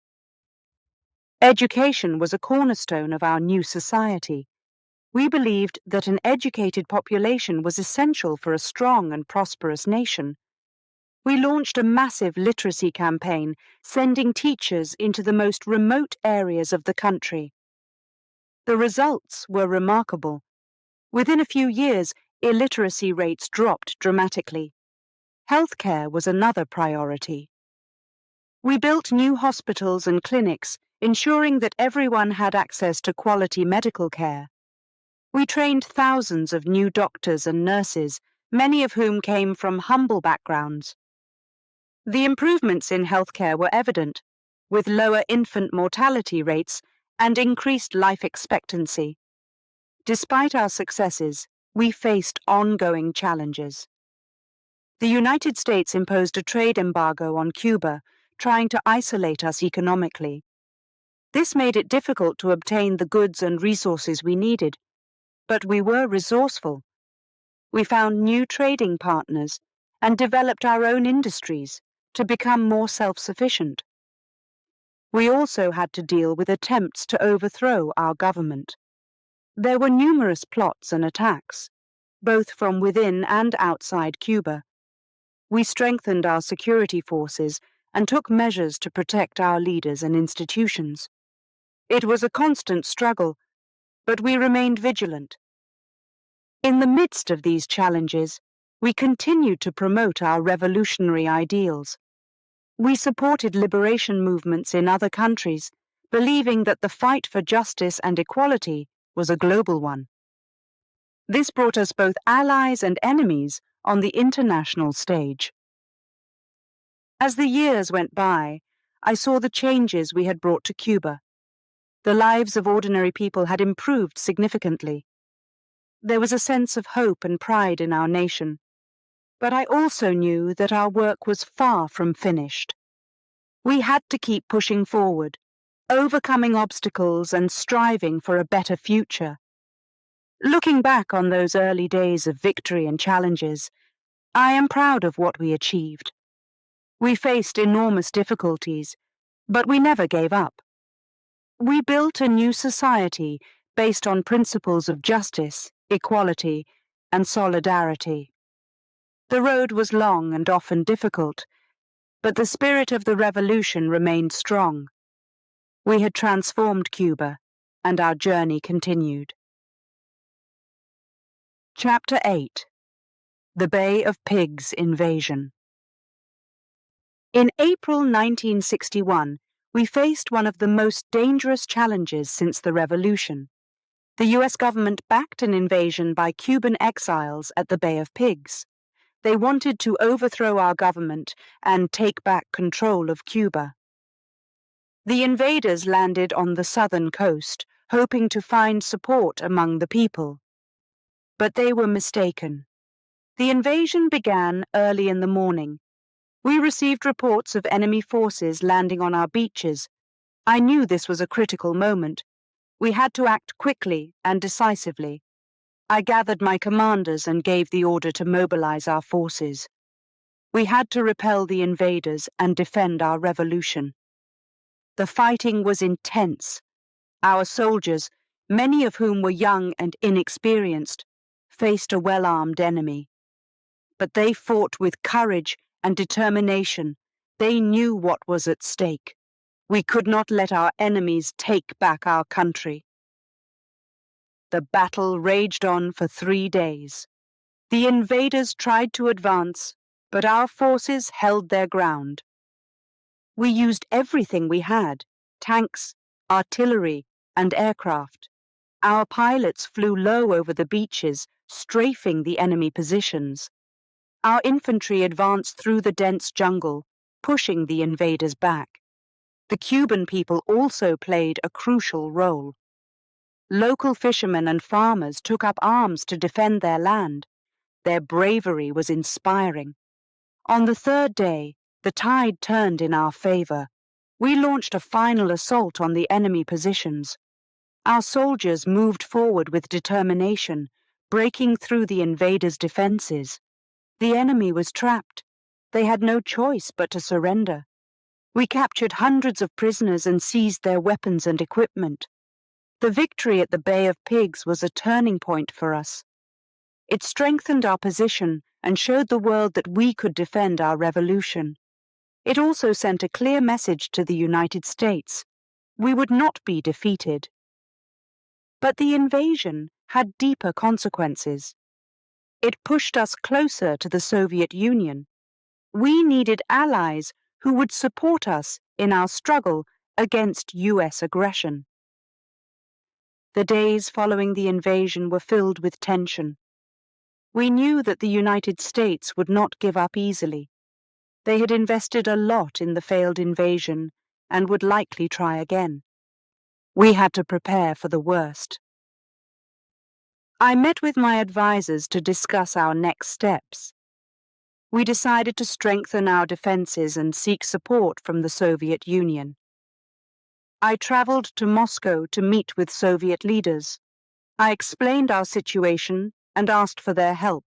Education was a cornerstone of our new society. We believed that an educated population was essential for a strong and prosperous nation. We launched a massive literacy campaign, sending teachers into the most remote areas of the country. The results were remarkable. Within a few years, illiteracy rates dropped dramatically. Healthcare was another priority. We built new hospitals and clinics, ensuring that everyone had access to quality medical care. We trained thousands of new doctors and nurses, many of whom came from humble backgrounds. The improvements in healthcare were evident, with lower infant mortality rates and increased life expectancy. Despite our successes, we faced ongoing challenges. The United States imposed a trade embargo on Cuba, trying to isolate us economically. This made it difficult to obtain the goods and resources we needed, but we were resourceful. We found new trading partners and developed our own industries to become more self-sufficient. We also had to deal with attempts to overthrow our government. There were numerous plots and attacks, both from within and outside Cuba. We strengthened our security forces and took measures to protect our leaders and institutions. It was a constant struggle, but we remained vigilant. In the midst of these challenges, we continued to promote our revolutionary ideals. We supported liberation movements in other countries, believing that the fight for justice and equality was a global one. This brought us both allies and enemies on the international stage. As the years went by, I saw the changes we had brought to Cuba. The lives of ordinary people had improved significantly. There was a sense of hope and pride in our nation, but I also knew that our work was far from finished. We had to keep pushing forward, overcoming obstacles and striving for a better future. Looking back on those early days of victory and challenges, I am proud of what we achieved. We faced enormous difficulties, but we never gave up. We built a new society based on principles of justice, equality, and solidarity. The road was long and often difficult, but the spirit of the revolution remained strong. We had transformed Cuba, and our journey continued. Chapter 8: The Bay of Pigs Invasion. In April 1961, we faced one of the most dangerous challenges since the revolution. The US government backed an invasion by Cuban exiles at the Bay of Pigs. They wanted to overthrow our government and take back control of Cuba. The invaders landed on the southern coast, hoping to find support among the people. But they were mistaken. The invasion began early in the morning. We received reports of enemy forces landing on our beaches. I knew this was a critical moment. We had to act quickly and decisively. I gathered my commanders and gave the order to mobilize our forces. We had to repel the invaders and defend our revolution. The fighting was intense. Our soldiers, many of whom were young and inexperienced, faced a well-armed enemy. But they fought with courage and determination. They knew what was at stake. We could not let our enemies take back our country. The battle raged on for 3 days. The invaders tried to advance, but our forces held their ground. We used everything we had: tanks, artillery, and aircraft. Our pilots flew low over the beaches, strafing the enemy positions. Our infantry advanced through the dense jungle, pushing the invaders back. The Cuban people also played a crucial role. Local fishermen and farmers took up arms to defend their land. Their bravery was inspiring. On the 3rd day, the tide turned in our favor. We launched a final assault on the enemy positions. Our soldiers moved forward with determination, breaking through the invaders' defenses. The enemy was trapped. They had no choice but to surrender. We captured hundreds of prisoners and seized their weapons and equipment. The victory at the Bay of Pigs was a turning point for us. It strengthened our position and showed the world that we could defend our revolution. It also sent a clear message to the United States. We would not be defeated. But the invasion had deeper consequences. It pushed us closer to the Soviet Union. We needed allies who would support us in our struggle against US aggression. The days following the invasion were filled with tension. We knew that the United States would not give up easily. They had invested a lot in the failed invasion and would likely try again. We had to prepare for the worst. I met with my advisors to discuss our next steps. We decided to strengthen our defenses and seek support from the Soviet Union. I traveled to Moscow to meet with Soviet leaders. I explained our situation and asked for their help.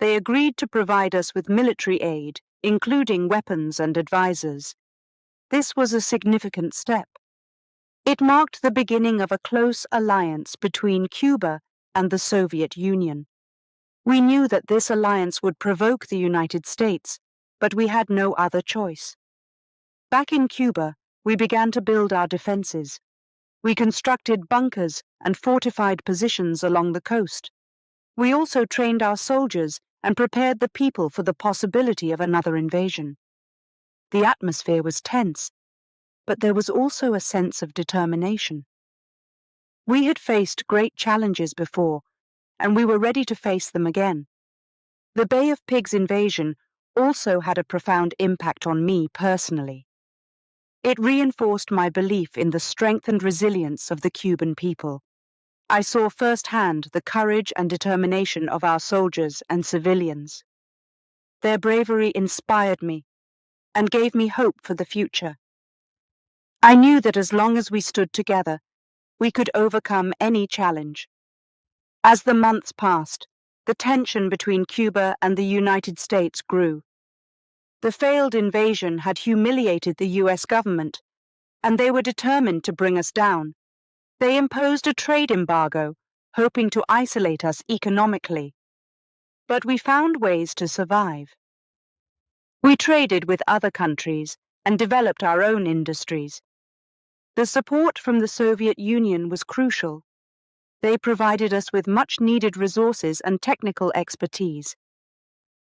They agreed to provide us with military aid, including weapons and advisors. This was a significant step. It marked the beginning of a close alliance between Cuba and the Soviet Union. We knew that this alliance would provoke the United States, but we had no other choice. Back in Cuba, we began to build our defenses. We constructed bunkers and fortified positions along the coast. We also trained our soldiers and prepared the people for the possibility of another invasion. The atmosphere was tense, but there was also a sense of determination. We had faced great challenges before, and we were ready to face them again. The Bay of Pigs invasion also had a profound impact on me personally. It reinforced my belief in the strength and resilience of the Cuban people. I saw firsthand the courage and determination of our soldiers and civilians. Their bravery inspired me and gave me hope for the future. I knew that as long as we stood together, we could overcome any challenge. As the months passed, the tension between Cuba and the United States grew. The failed invasion had humiliated the US government, and they were determined to bring us down. They imposed a trade embargo, hoping to isolate us economically. But we found ways to survive. We traded with other countries and developed our own industries. The support from the Soviet Union was crucial. They provided us with much-needed resources and technical expertise.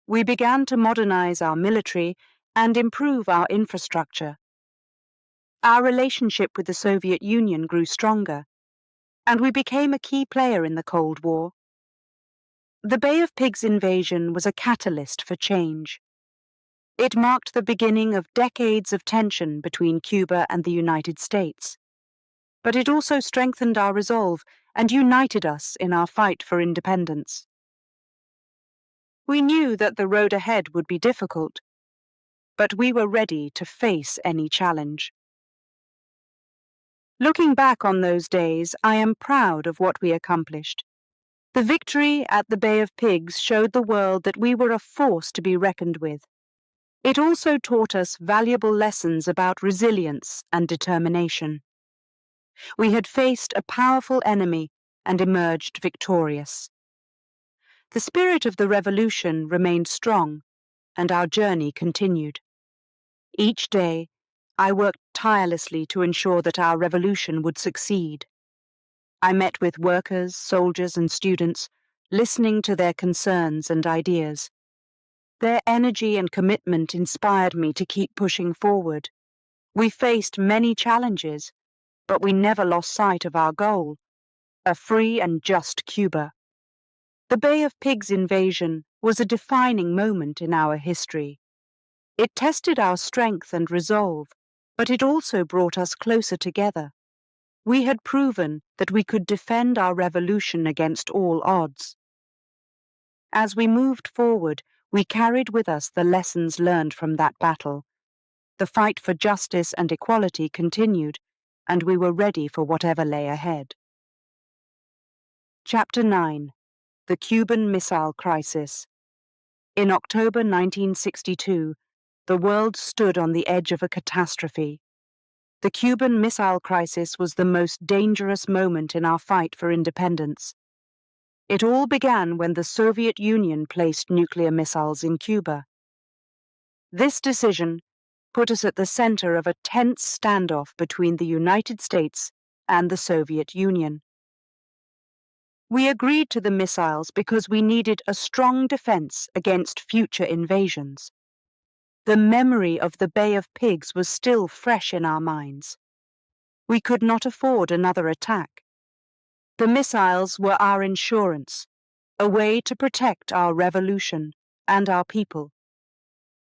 We began to modernize our military and improve our infrastructure. Our relationship with the Soviet Union grew stronger, and we became a key player in the Cold War. The Bay of Pigs invasion was a catalyst for change. It marked the beginning of decades of tension between Cuba and the United States. But it also strengthened our resolve and united us in our fight for independence. We knew that the road ahead would be difficult, but we were ready to face any challenge. Looking back on those days, I am proud of what we accomplished. The victory at the Bay of Pigs showed the world that we were a force to be reckoned with. It also taught us valuable lessons about resilience and determination. We had faced a powerful enemy and emerged victorious. The spirit of the revolution remained strong, and our journey continued. Each day, I worked tirelessly to ensure that our revolution would succeed. I met with workers, soldiers, and students, listening to their concerns and ideas. Their energy and commitment inspired me to keep pushing forward. We faced many challenges, but we never lost sight of our goal, a free and just Cuba. The Bay of Pigs invasion was a defining moment in our history. It tested our strength and resolve, but it also brought us closer together. We had proven that we could defend our revolution against all odds. As we moved forward, we carried with us the lessons learned from that battle. The fight for justice and equality continued, and we were ready for whatever lay ahead. Chapter 9. The Cuban Missile Crisis. In October 1962, the world stood on the edge of a catastrophe. The Cuban Missile Crisis was the most dangerous moment in our fight for independence. It all began when the Soviet Union placed nuclear missiles in Cuba. This decision put us at the center of a tense standoff between the United States and the Soviet Union. We agreed to the missiles because we needed a strong defense against future invasions. The memory of the Bay of Pigs was still fresh in our minds. We could not afford another attack. The missiles were our insurance, a way to protect our revolution and our people.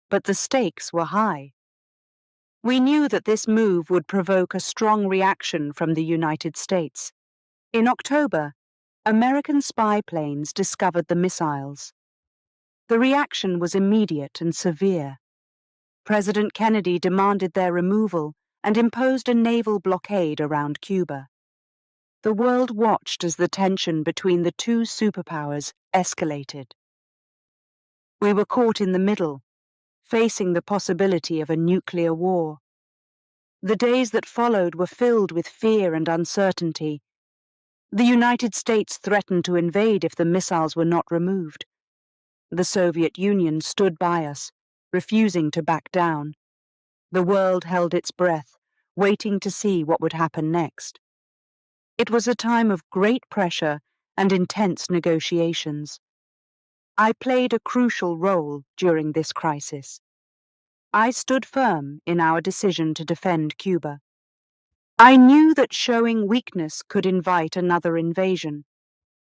But the stakes were high. We knew that this move would provoke a strong reaction from the United States. In October, American spy planes discovered the missiles. The reaction was immediate and severe. President Kennedy demanded their removal and imposed a naval blockade around Cuba. The world watched as the tension between the two superpowers escalated. We were caught in the middle, facing the possibility of a nuclear war. The days that followed were filled with fear and uncertainty. The United States threatened to invade if the missiles were not removed. The Soviet Union stood by us, refusing to back down. The world held its breath, waiting to see what would happen next. It was a time of great pressure and intense negotiations. I played a crucial role during this crisis. I stood firm in our decision to defend Cuba. I knew that showing weakness could invite another invasion,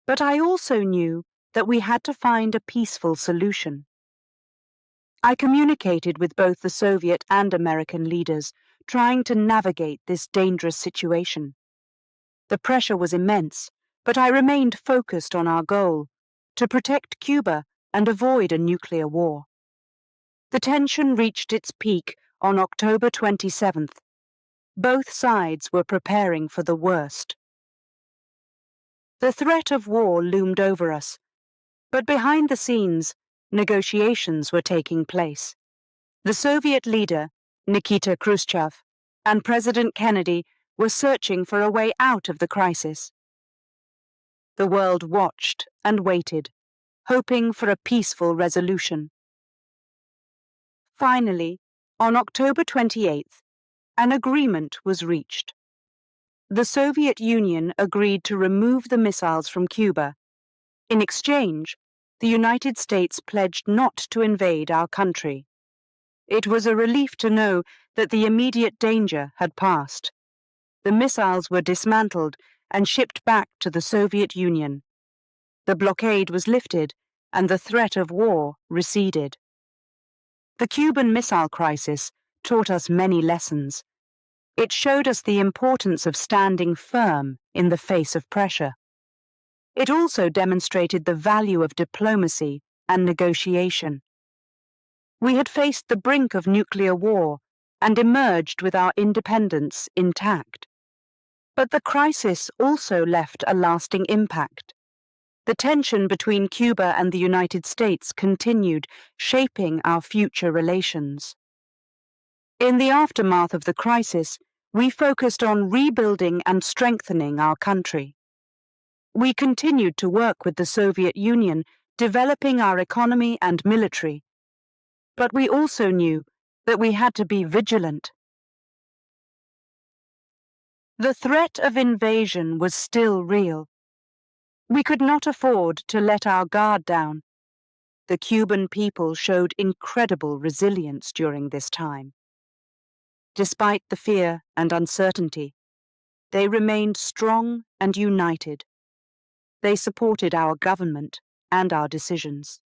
but I also knew that we had to find a peaceful solution. I communicated with both the Soviet and American leaders, trying to navigate this dangerous situation. The pressure was immense, but I remained focused on our goal, to protect Cuba and avoid a nuclear war. The tension reached its peak on October 27th. Both sides were preparing for the worst. The threat of war loomed over us, but behind the scenes, negotiations were taking place. The Soviet leader, Nikita Khrushchev, and President Kennedy were searching for a way out of the crisis. The world watched and waited, hoping for a peaceful resolution. Finally, on October 28th, an agreement was reached. The Soviet Union agreed to remove the missiles from Cuba. In exchange, the United States pledged not to invade our country. It was a relief to know that the immediate danger had passed. The missiles were dismantled and shipped back to the Soviet Union. The blockade was lifted and the threat of war receded. The Cuban Missile Crisis taught us many lessons. It showed us the importance of standing firm in the face of pressure. It also demonstrated the value of diplomacy and negotiation. We had faced the brink of nuclear war and emerged with our independence intact. But the crisis also left a lasting impact. The tension between Cuba and the United States continued, shaping our future relations. In the aftermath of the crisis, we focused on rebuilding and strengthening our country. We continued to work with the Soviet Union, developing our economy and military. But we also knew that we had to be vigilant. The threat of invasion was still real. We could not afford to let our guard down. The Cuban people showed incredible resilience during this time. Despite the fear and uncertainty, they remained strong and united. They supported our government and our decisions.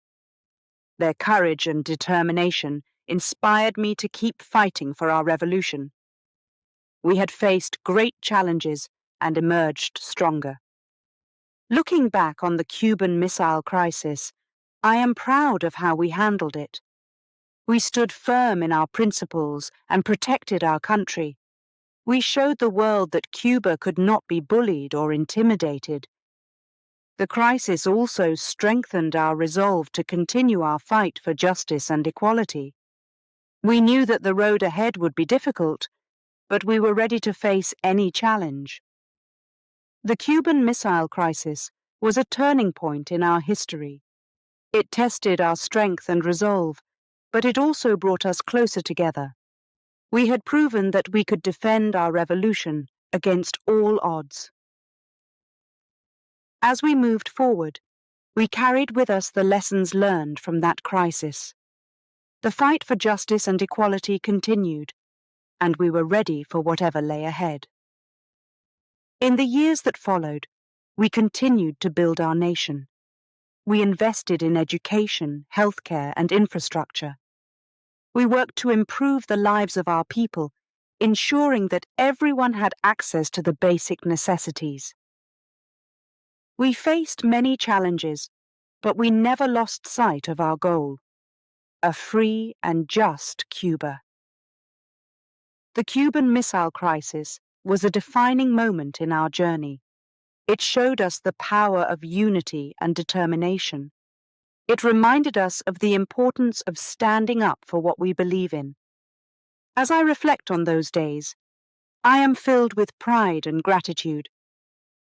Their courage and determination inspired me to keep fighting for our revolution. We had faced great challenges and emerged stronger. Looking back on the Cuban Missile Crisis, I am proud of how we handled it. We stood firm in our principles and protected our country. We showed the world that Cuba could not be bullied or intimidated. The crisis also strengthened our resolve to continue our fight for justice and equality. We knew that the road ahead would be difficult, but we were ready to face any challenge. The Cuban Missile Crisis was a turning point in our history. It tested our strength and resolve, but it also brought us closer together. We had proven that we could defend our revolution against all odds. As we moved forward, we carried with us the lessons learned from that crisis. The fight for justice and equality continued, and we were ready for whatever lay ahead. In the years that followed, we continued to build our nation. We invested in education, healthcare, and infrastructure. We worked to improve the lives of our people, ensuring that everyone had access to the basic necessities. We faced many challenges, but we never lost sight of our goal: a free and just Cuba. The Cuban Missile Crisis was a defining moment in our journey. It showed us the power of unity and determination. It reminded us of the importance of standing up for what we believe in. As I reflect on those days, I am filled with pride and gratitude.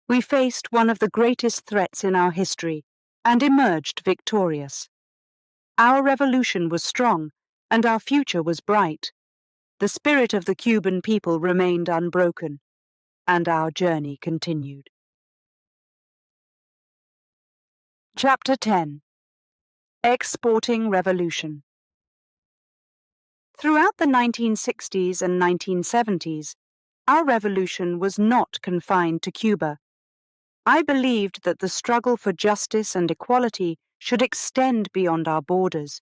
We faced one of the greatest threats in our history and emerged victorious. Our revolution was strong, and our future was bright. The spirit of the Cuban people remained unbroken, and our journey continued. Chapter 10. Exporting Revolution. Throughout the 1960s and 1970s, our revolution was not confined to Cuba. I believed that the struggle for justice and equality should extend beyond our borders.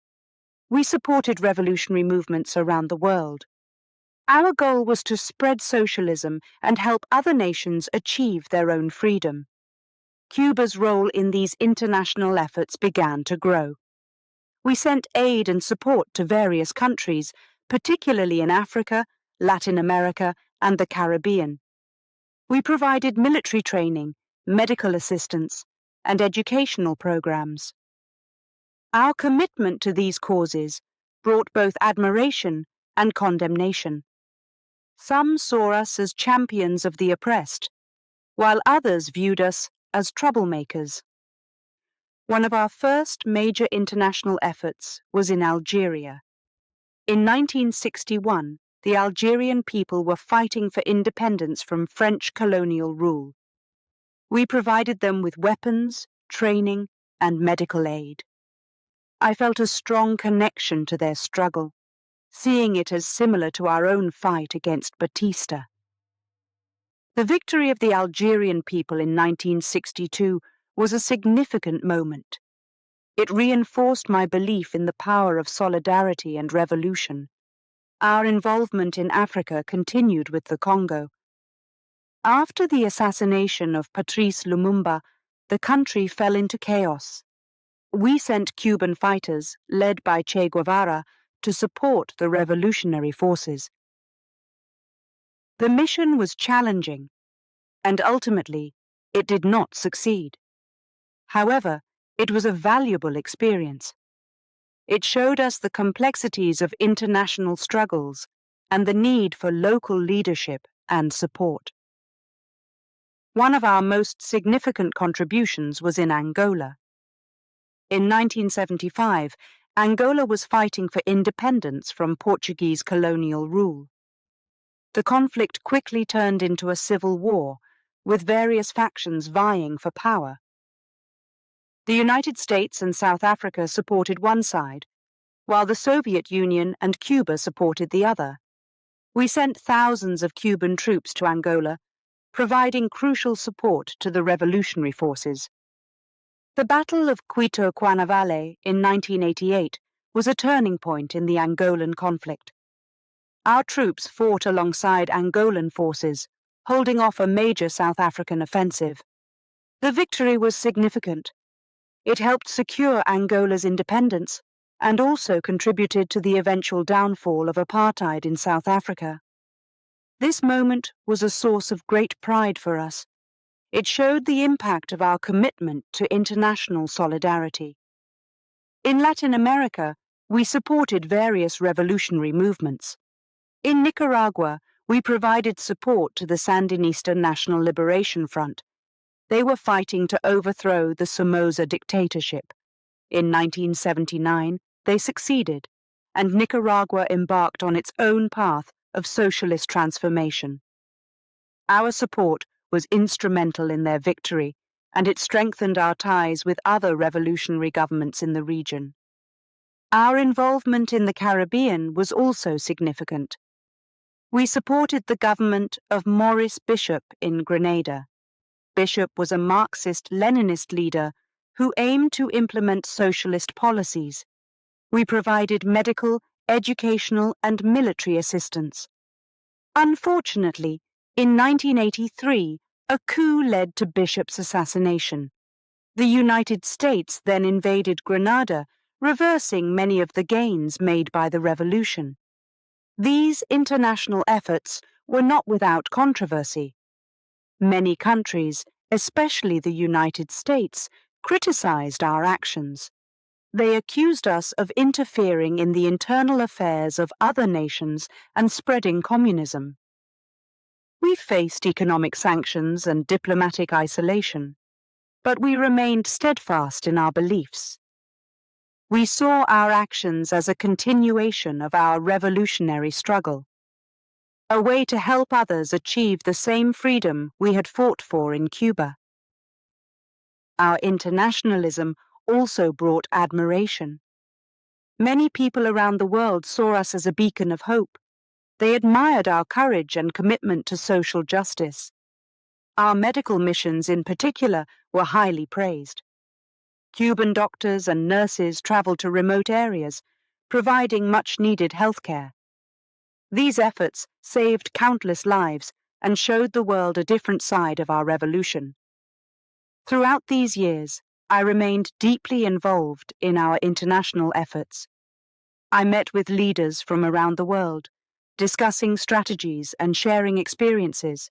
We supported revolutionary movements around the world. Our goal was to spread socialism and help other nations achieve their own freedom. Cuba's role in these international efforts began to grow. We sent aid and support to various countries, particularly in Africa, Latin America, and the Caribbean. We provided military training, medical assistance, and educational programs. Our commitment to these causes brought both admiration and condemnation. Some saw us as champions of the oppressed, while others viewed us as troublemakers. One of our first major international efforts was in Algeria. In 1961, the Algerian people were fighting for independence from French colonial rule. We provided them with weapons, training, and medical aid. I felt a strong connection to their struggle, seeing it as similar to our own fight against Batista. The victory of the Algerian people in 1962 was a significant moment. It reinforced my belief in the power of solidarity and revolution. Our involvement in Africa continued with the Congo. After the assassination of Patrice Lumumba, the country fell into chaos. We sent Cuban fighters, led by Che Guevara, to support the revolutionary forces. The mission was challenging, and ultimately, it did not succeed. However, it was a valuable experience. It showed us the complexities of international struggles and the need for local leadership and support. One of our most significant contributions was in Angola. In 1975, Angola was fighting for independence from Portuguese colonial rule. The conflict quickly turned into a civil war, with various factions vying for power. The United States and South Africa supported one side, while the Soviet Union and Cuba supported the other. We sent thousands of Cuban troops to Angola, providing crucial support to the revolutionary forces. The Battle of Quito Cuanavale in 1988 was a turning point in the Angolan conflict. Our troops fought alongside Angolan forces, holding off a major South African offensive. The victory was significant. It helped secure Angola's independence and also contributed to the eventual downfall of apartheid in South Africa. This moment was a source of great pride for us. It showed the impact of our commitment to international solidarity. In Latin America, we supported various revolutionary movements. In Nicaragua, we provided support to the Sandinista National Liberation Front. They were fighting to overthrow the Somoza dictatorship. In 1979, they succeeded, and Nicaragua embarked on its own path of socialist transformation. Our support was instrumental in their victory, and it strengthened our ties with other revolutionary governments in the region. Our involvement in the Caribbean was also significant. We supported the government of Maurice Bishop in Grenada. Bishop was a Marxist-Leninist leader who aimed to implement socialist policies. We provided medical, educational, and military assistance. Unfortunately, in 1983, a coup led to Bishop's assassination. The United States then invaded Grenada, reversing many of the gains made by the revolution. These international efforts were not without controversy. Many countries, especially the United States, criticized our actions. They accused us of interfering in the internal affairs of other nations and spreading communism. We faced economic sanctions and diplomatic isolation, but we remained steadfast in our beliefs. We saw our actions as a continuation of our revolutionary struggle, a way to help others achieve the same freedom we had fought for in Cuba. Our internationalism also brought admiration. Many people around the world saw us as a beacon of hope. They admired our courage and commitment to social justice. Our medical missions in particular were highly praised. Cuban doctors and nurses traveled to remote areas, providing much-needed health care. These efforts saved countless lives and showed the world a different side of our revolution. Throughout these years, I remained deeply involved in our international efforts. I met with leaders from around the world, discussing strategies and sharing experiences.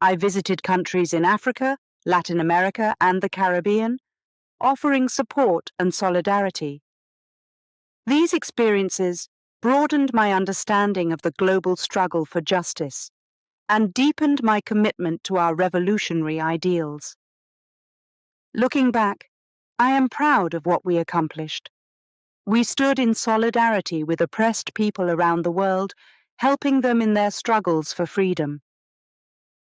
I visited countries in Africa, Latin America, and the Caribbean, offering support and solidarity. These experiences broadened my understanding of the global struggle for justice and deepened my commitment to our revolutionary ideals. Looking back, I am proud of what we accomplished. We stood in solidarity with oppressed people around the world, helping them in their struggles for freedom.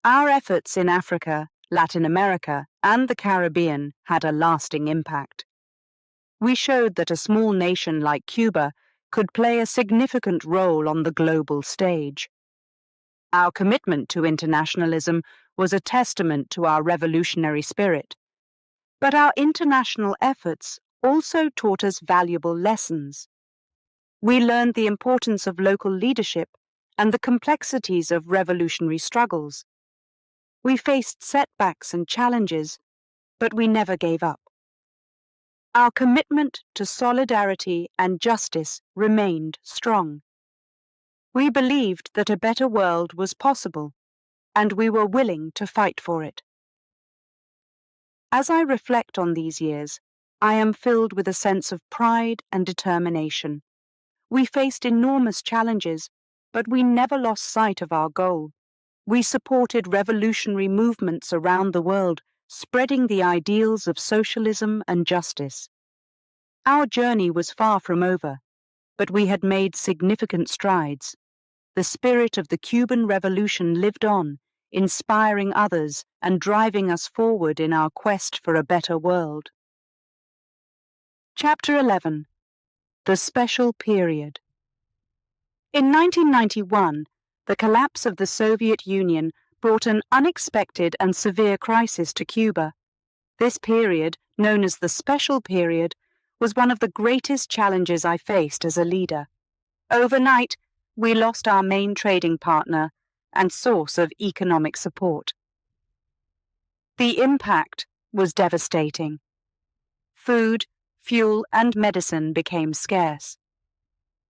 Our efforts in Africa, Latin America, and the Caribbean had a lasting impact. We showed that a small nation like Cuba could play a significant role on the global stage. Our commitment to internationalism was a testament to our revolutionary spirit. But our international efforts also taught us valuable lessons. We learned the importance of local leadership and the complexities of revolutionary struggles. We faced setbacks and challenges, but we never gave up. Our commitment to solidarity and justice remained strong. We believed that a better world was possible, and we were willing to fight for it. As I reflect on these years, I am filled with a sense of pride and determination. We faced enormous challenges, but we never lost sight of our goal. We supported revolutionary movements around the world, spreading the ideals of socialism and justice. Our journey was far from over, but we had made significant strides. The spirit of the Cuban Revolution lived on, inspiring others and driving us forward in our quest for a better world. Chapter 11. The Special Period. In 1991, the collapse of the Soviet Union brought an unexpected and severe crisis to Cuba. This period, known as the Special Period, was one of the greatest challenges I faced as a leader. Overnight, we lost our main trading partner and source of economic support. The impact was devastating. Food, fuel, and medicine became scarce.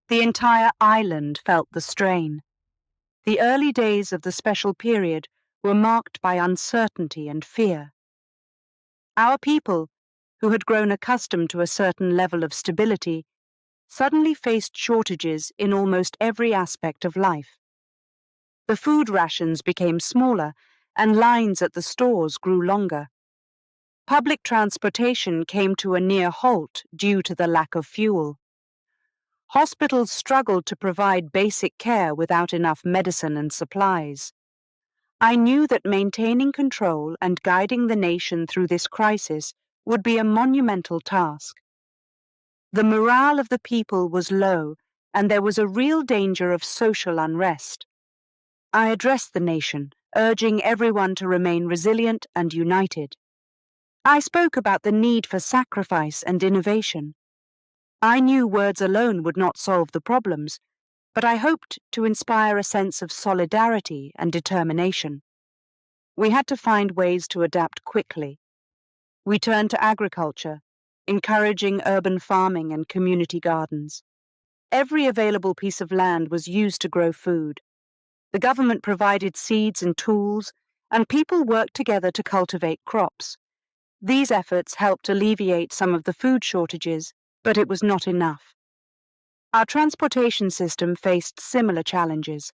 The entire island felt the strain. The early days of the Special Period were marked by uncertainty and fear. Our people, who had grown accustomed to a certain level of stability, suddenly faced shortages in almost every aspect of life. The food rations became smaller, and lines at the stores grew longer. Public transportation came to a near halt due to the lack of fuel. Hospitals struggled to provide basic care without enough medicine and supplies. I knew that maintaining control and guiding the nation through this crisis would be a monumental task. The morale of the people was low, and there was a real danger of social unrest. I addressed the nation, urging everyone to remain resilient and united. I spoke about the need for sacrifice and innovation. I knew words alone would not solve the problems, but I hoped to inspire a sense of solidarity and determination. We had to find ways to adapt quickly. We turned to agriculture, encouraging urban farming and community gardens. Every available piece of land was used to grow food. The government provided seeds and tools, and people worked together to cultivate crops. These efforts helped alleviate some of the food shortages, but it was not enough. Our transportation system faced similar challenges.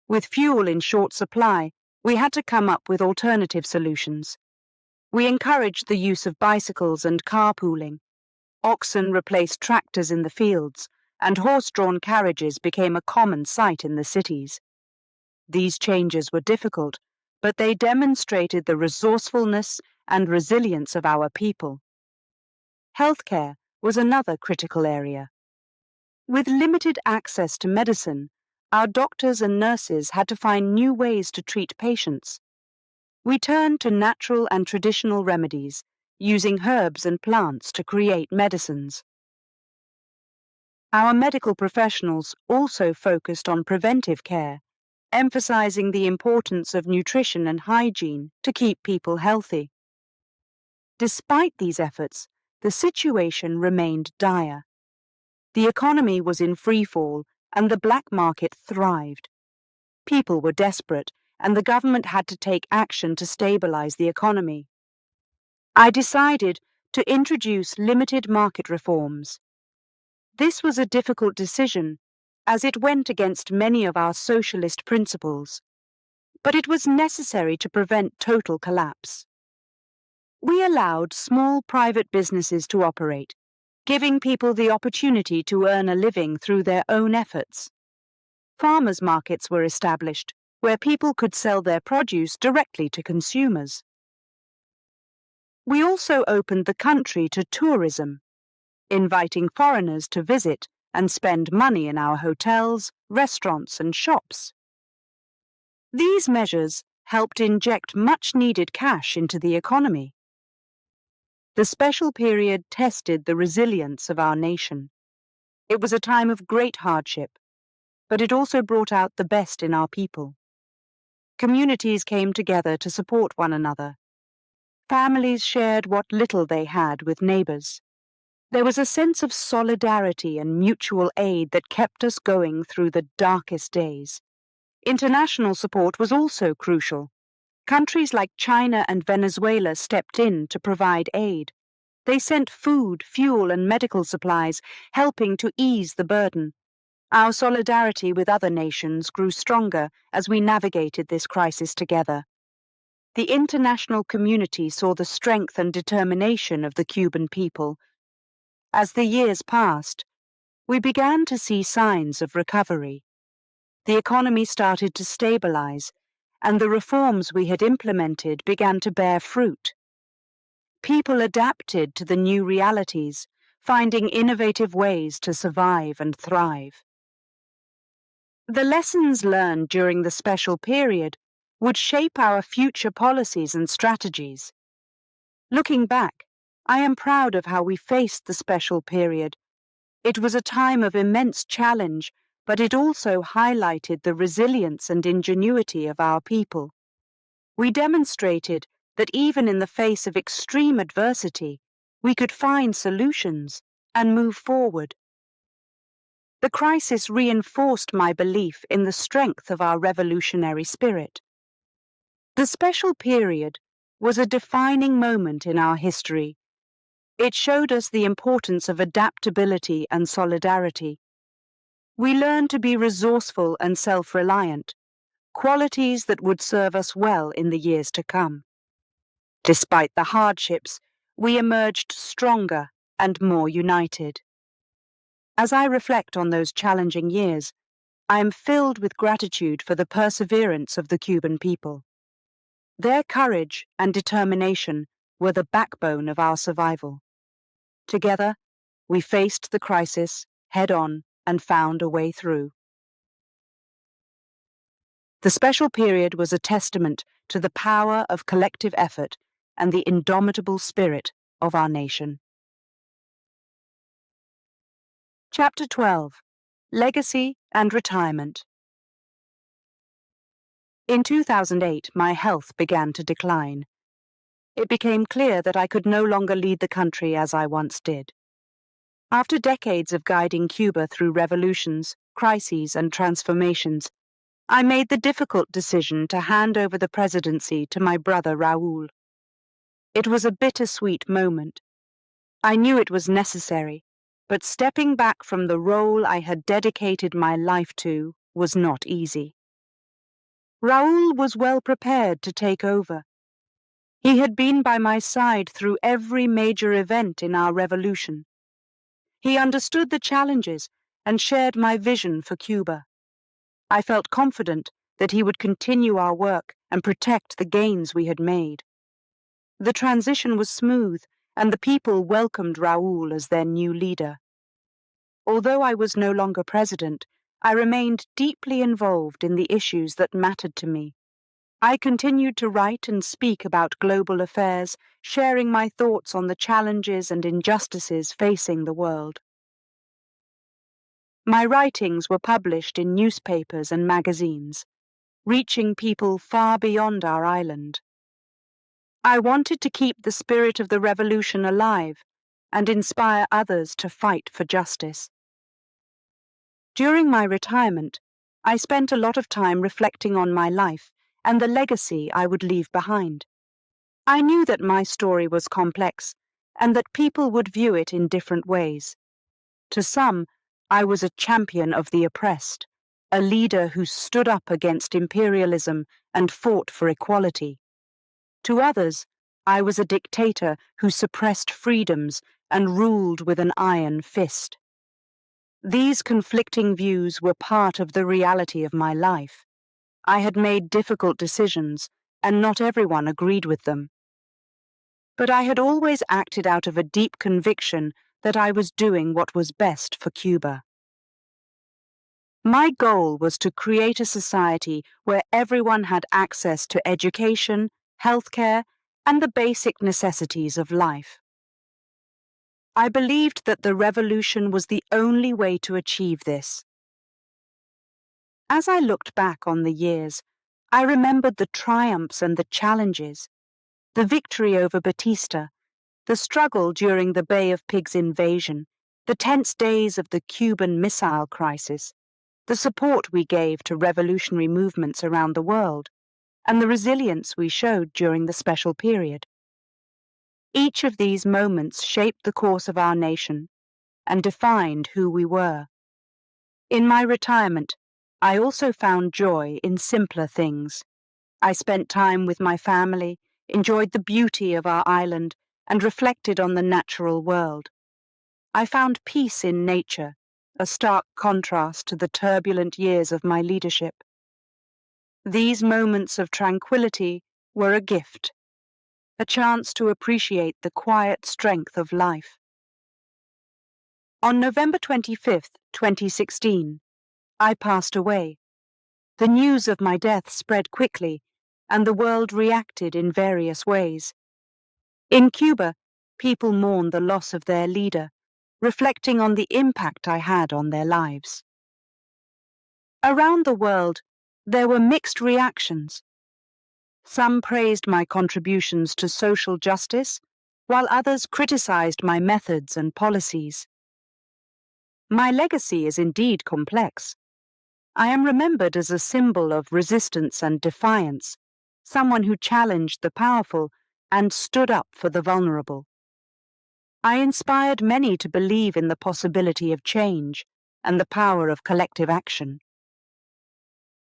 With fuel in short supply, we had to come up with alternative solutions. We encouraged the use of bicycles and carpooling. Oxen replaced tractors in the fields, and horse-drawn carriages became a common sight in the cities. These changes were difficult, but they demonstrated the resourcefulness and resilience of our people. Healthcare was another critical area. With limited access to medicine, our doctors and nurses had to find new ways to treat patients. We turned to natural and traditional remedies, using herbs and plants to create medicines. Our medical professionals also focused on preventive care, emphasizing the importance of nutrition and hygiene to keep people healthy. Despite these efforts, the situation remained dire. The economy was in freefall, and the black market thrived. People were desperate, and the government had to take action to stabilize the economy. I decided to introduce limited market reforms. This was a difficult decision, as it went against many of our socialist principles, but it was necessary to prevent total collapse. We allowed small private businesses to operate, giving people the opportunity to earn a living through their own efforts. Farmers' markets were established, where people could sell their produce directly to consumers. We also opened the country to tourism, inviting foreigners to visit and spend money in our hotels, restaurants, and shops. These measures helped inject much-needed cash into the economy. The special period tested the resilience of our nation. It was a time of great hardship, but it also brought out the best in our people. Communities came together to support one another. Families shared what little they had with neighbors. There was a sense of solidarity and mutual aid that kept us going through the darkest days. International support was also crucial. Countries like China and Venezuela stepped in to provide aid. They sent food, fuel, and medical supplies, helping to ease the burden. Our solidarity with other nations grew stronger as we navigated this crisis together. The international community saw the strength and determination of the Cuban people. As the years passed, we began to see signs of recovery. The economy started to stabilize, and the reforms we had implemented began to bear fruit. People adapted to the new realities, finding innovative ways to survive and thrive. The lessons learned during the special period would shape our future policies and strategies. Looking back, I am proud of how we faced the special period. It was a time of immense challenge, but it also highlighted the resilience and ingenuity of our people. We demonstrated that even in the face of extreme adversity, we could find solutions and move forward. The crisis reinforced my belief in the strength of our revolutionary spirit. The special period was a defining moment in our history. It showed us the importance of adaptability and solidarity. We learned to be resourceful and self-reliant, qualities that would serve us well in the years to come. Despite the hardships, we emerged stronger and more united. As I reflect on those challenging years, I am filled with gratitude for the perseverance of the Cuban people. Their courage and determination were the backbone of our survival. Together, we faced the crisis head-on and found a way through. The special period was a testament to the power of collective effort and the indomitable spirit of our nation. Chapter 12. Legacy and Retirement. In 2008, my health began to decline. It became clear that I could no longer lead the country as I once did. After decades of guiding Cuba through revolutions, crises, and transformations, I made the difficult decision to hand over the presidency to my brother Raúl. It was a bittersweet moment. I knew it was necessary, but stepping back from the role I had dedicated my life to was not easy. Raúl was well prepared to take over. He had been by my side through every major event in our revolution. He understood the challenges and shared my vision for Cuba. I felt confident that he would continue our work and protect the gains we had made. The transition was smooth, and the people welcomed Raúl as their new leader. Although I was no longer president, I remained deeply involved in the issues that mattered to me. I continued to write and speak about global affairs, sharing my thoughts on the challenges and injustices facing the world. My writings were published in newspapers and magazines, reaching people far beyond our island. I wanted to keep the spirit of the revolution alive and inspire others to fight for justice. During my retirement, I spent a lot of time reflecting on my life and the legacy I would leave behind. I knew that my story was complex and that people would view it in different ways. To some, I was a champion of the oppressed, a leader who stood up against imperialism and fought for equality. To others, I was a dictator who suppressed freedoms and ruled with an iron fist. These conflicting views were part of the reality of my life. I had made difficult decisions, and not everyone agreed with them. But I had always acted out of a deep conviction that I was doing what was best for Cuba. My goal was to create a society where everyone had access to education, healthcare, and the basic necessities of life. I believed that the revolution was the only way to achieve this. As I looked back on the years, I remembered the triumphs and the challenges, the victory over Batista, the struggle during the Bay of Pigs invasion, the tense days of the Cuban Missile Crisis, the support we gave to revolutionary movements around the world, and the resilience we showed during the special period. Each of these moments shaped the course of our nation and defined who we were. In my retirement, I also found joy in simpler things. I spent time with my family, enjoyed the beauty of our island, and reflected on the natural world. I found peace in nature, a stark contrast to the turbulent years of my leadership. These moments of tranquility were a gift, a chance to appreciate the quiet strength of life. On November 25th, 2016, I passed away. The news of my death spread quickly, and the world reacted in various ways. In Cuba, people mourned the loss of their leader, reflecting on the impact I had on their lives. Around the world, there were mixed reactions. Some praised my contributions to social justice, while others criticized my methods and policies. My legacy is indeed complex. I am remembered as a symbol of resistance and defiance, someone who challenged the powerful and stood up for the vulnerable. I inspired many to believe in the possibility of change and the power of collective action.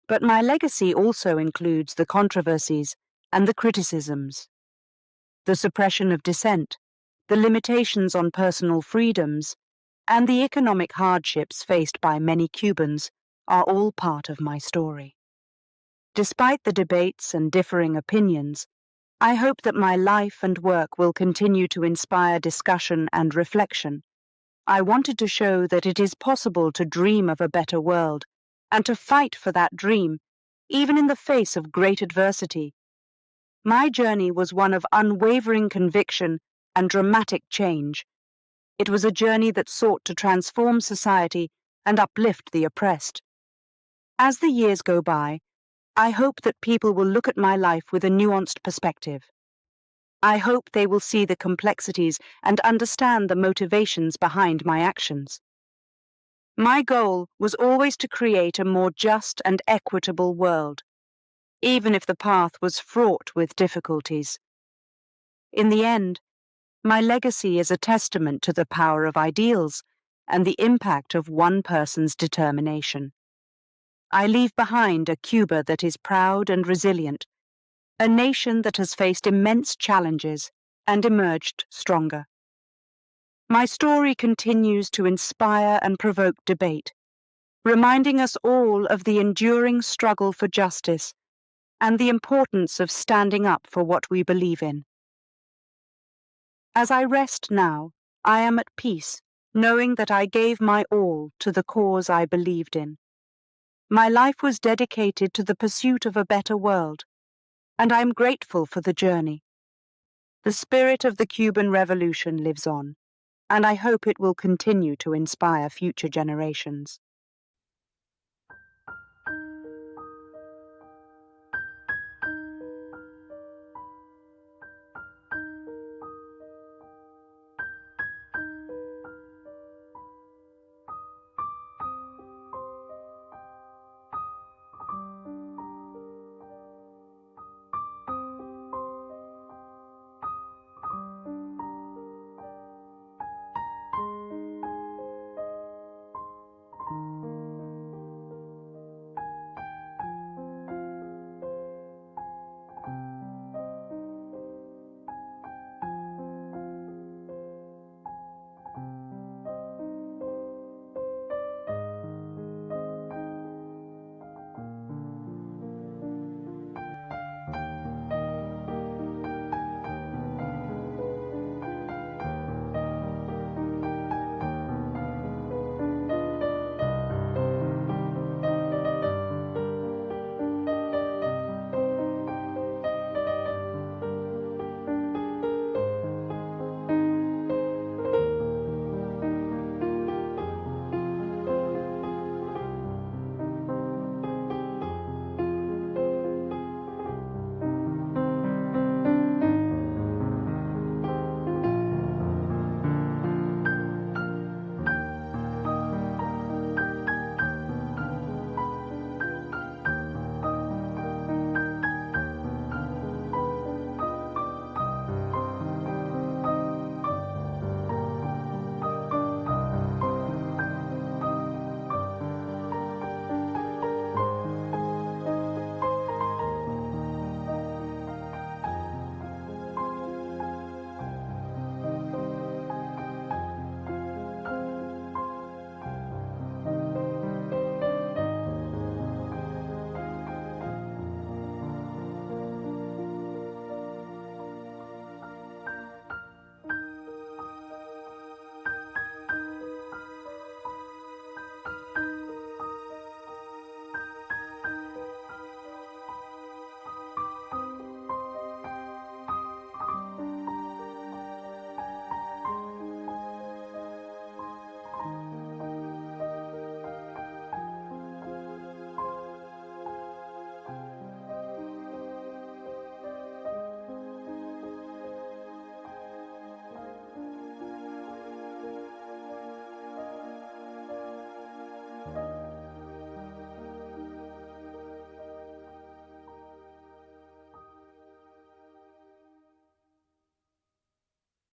But my legacy also includes the controversies and the criticisms. The suppression of dissent, the limitations on personal freedoms, and the economic hardships faced by many Cubans are all part of my story. Despite the debates and differing opinions, I hope that my life and work will continue to inspire discussion and reflection. I wanted to show that it is possible to dream of a better world and to fight for that dream, even in the face of great adversity. My journey was one of unwavering conviction and dramatic change. It was a journey that sought to transform society and uplift the oppressed. As the years go by, I hope that people will look at my life with a nuanced perspective. I hope they will see the complexities and understand the motivations behind my actions. My goal was always to create a more just and equitable world, even if the path was fraught with difficulties. In the end, my legacy is a testament to the power of ideals and the impact of one person's determination. I leave behind a Cuba that is proud and resilient, a nation that has faced immense challenges and emerged stronger. My story continues to inspire and provoke debate, reminding us all of the enduring struggle for justice and the importance of standing up for what we believe in. As I rest now, I am at peace, knowing that I gave my all to the cause I believed in. My life was dedicated to the pursuit of a better world, and I am grateful for the journey. The spirit of the Cuban Revolution lives on, and I hope it will continue to inspire future generations.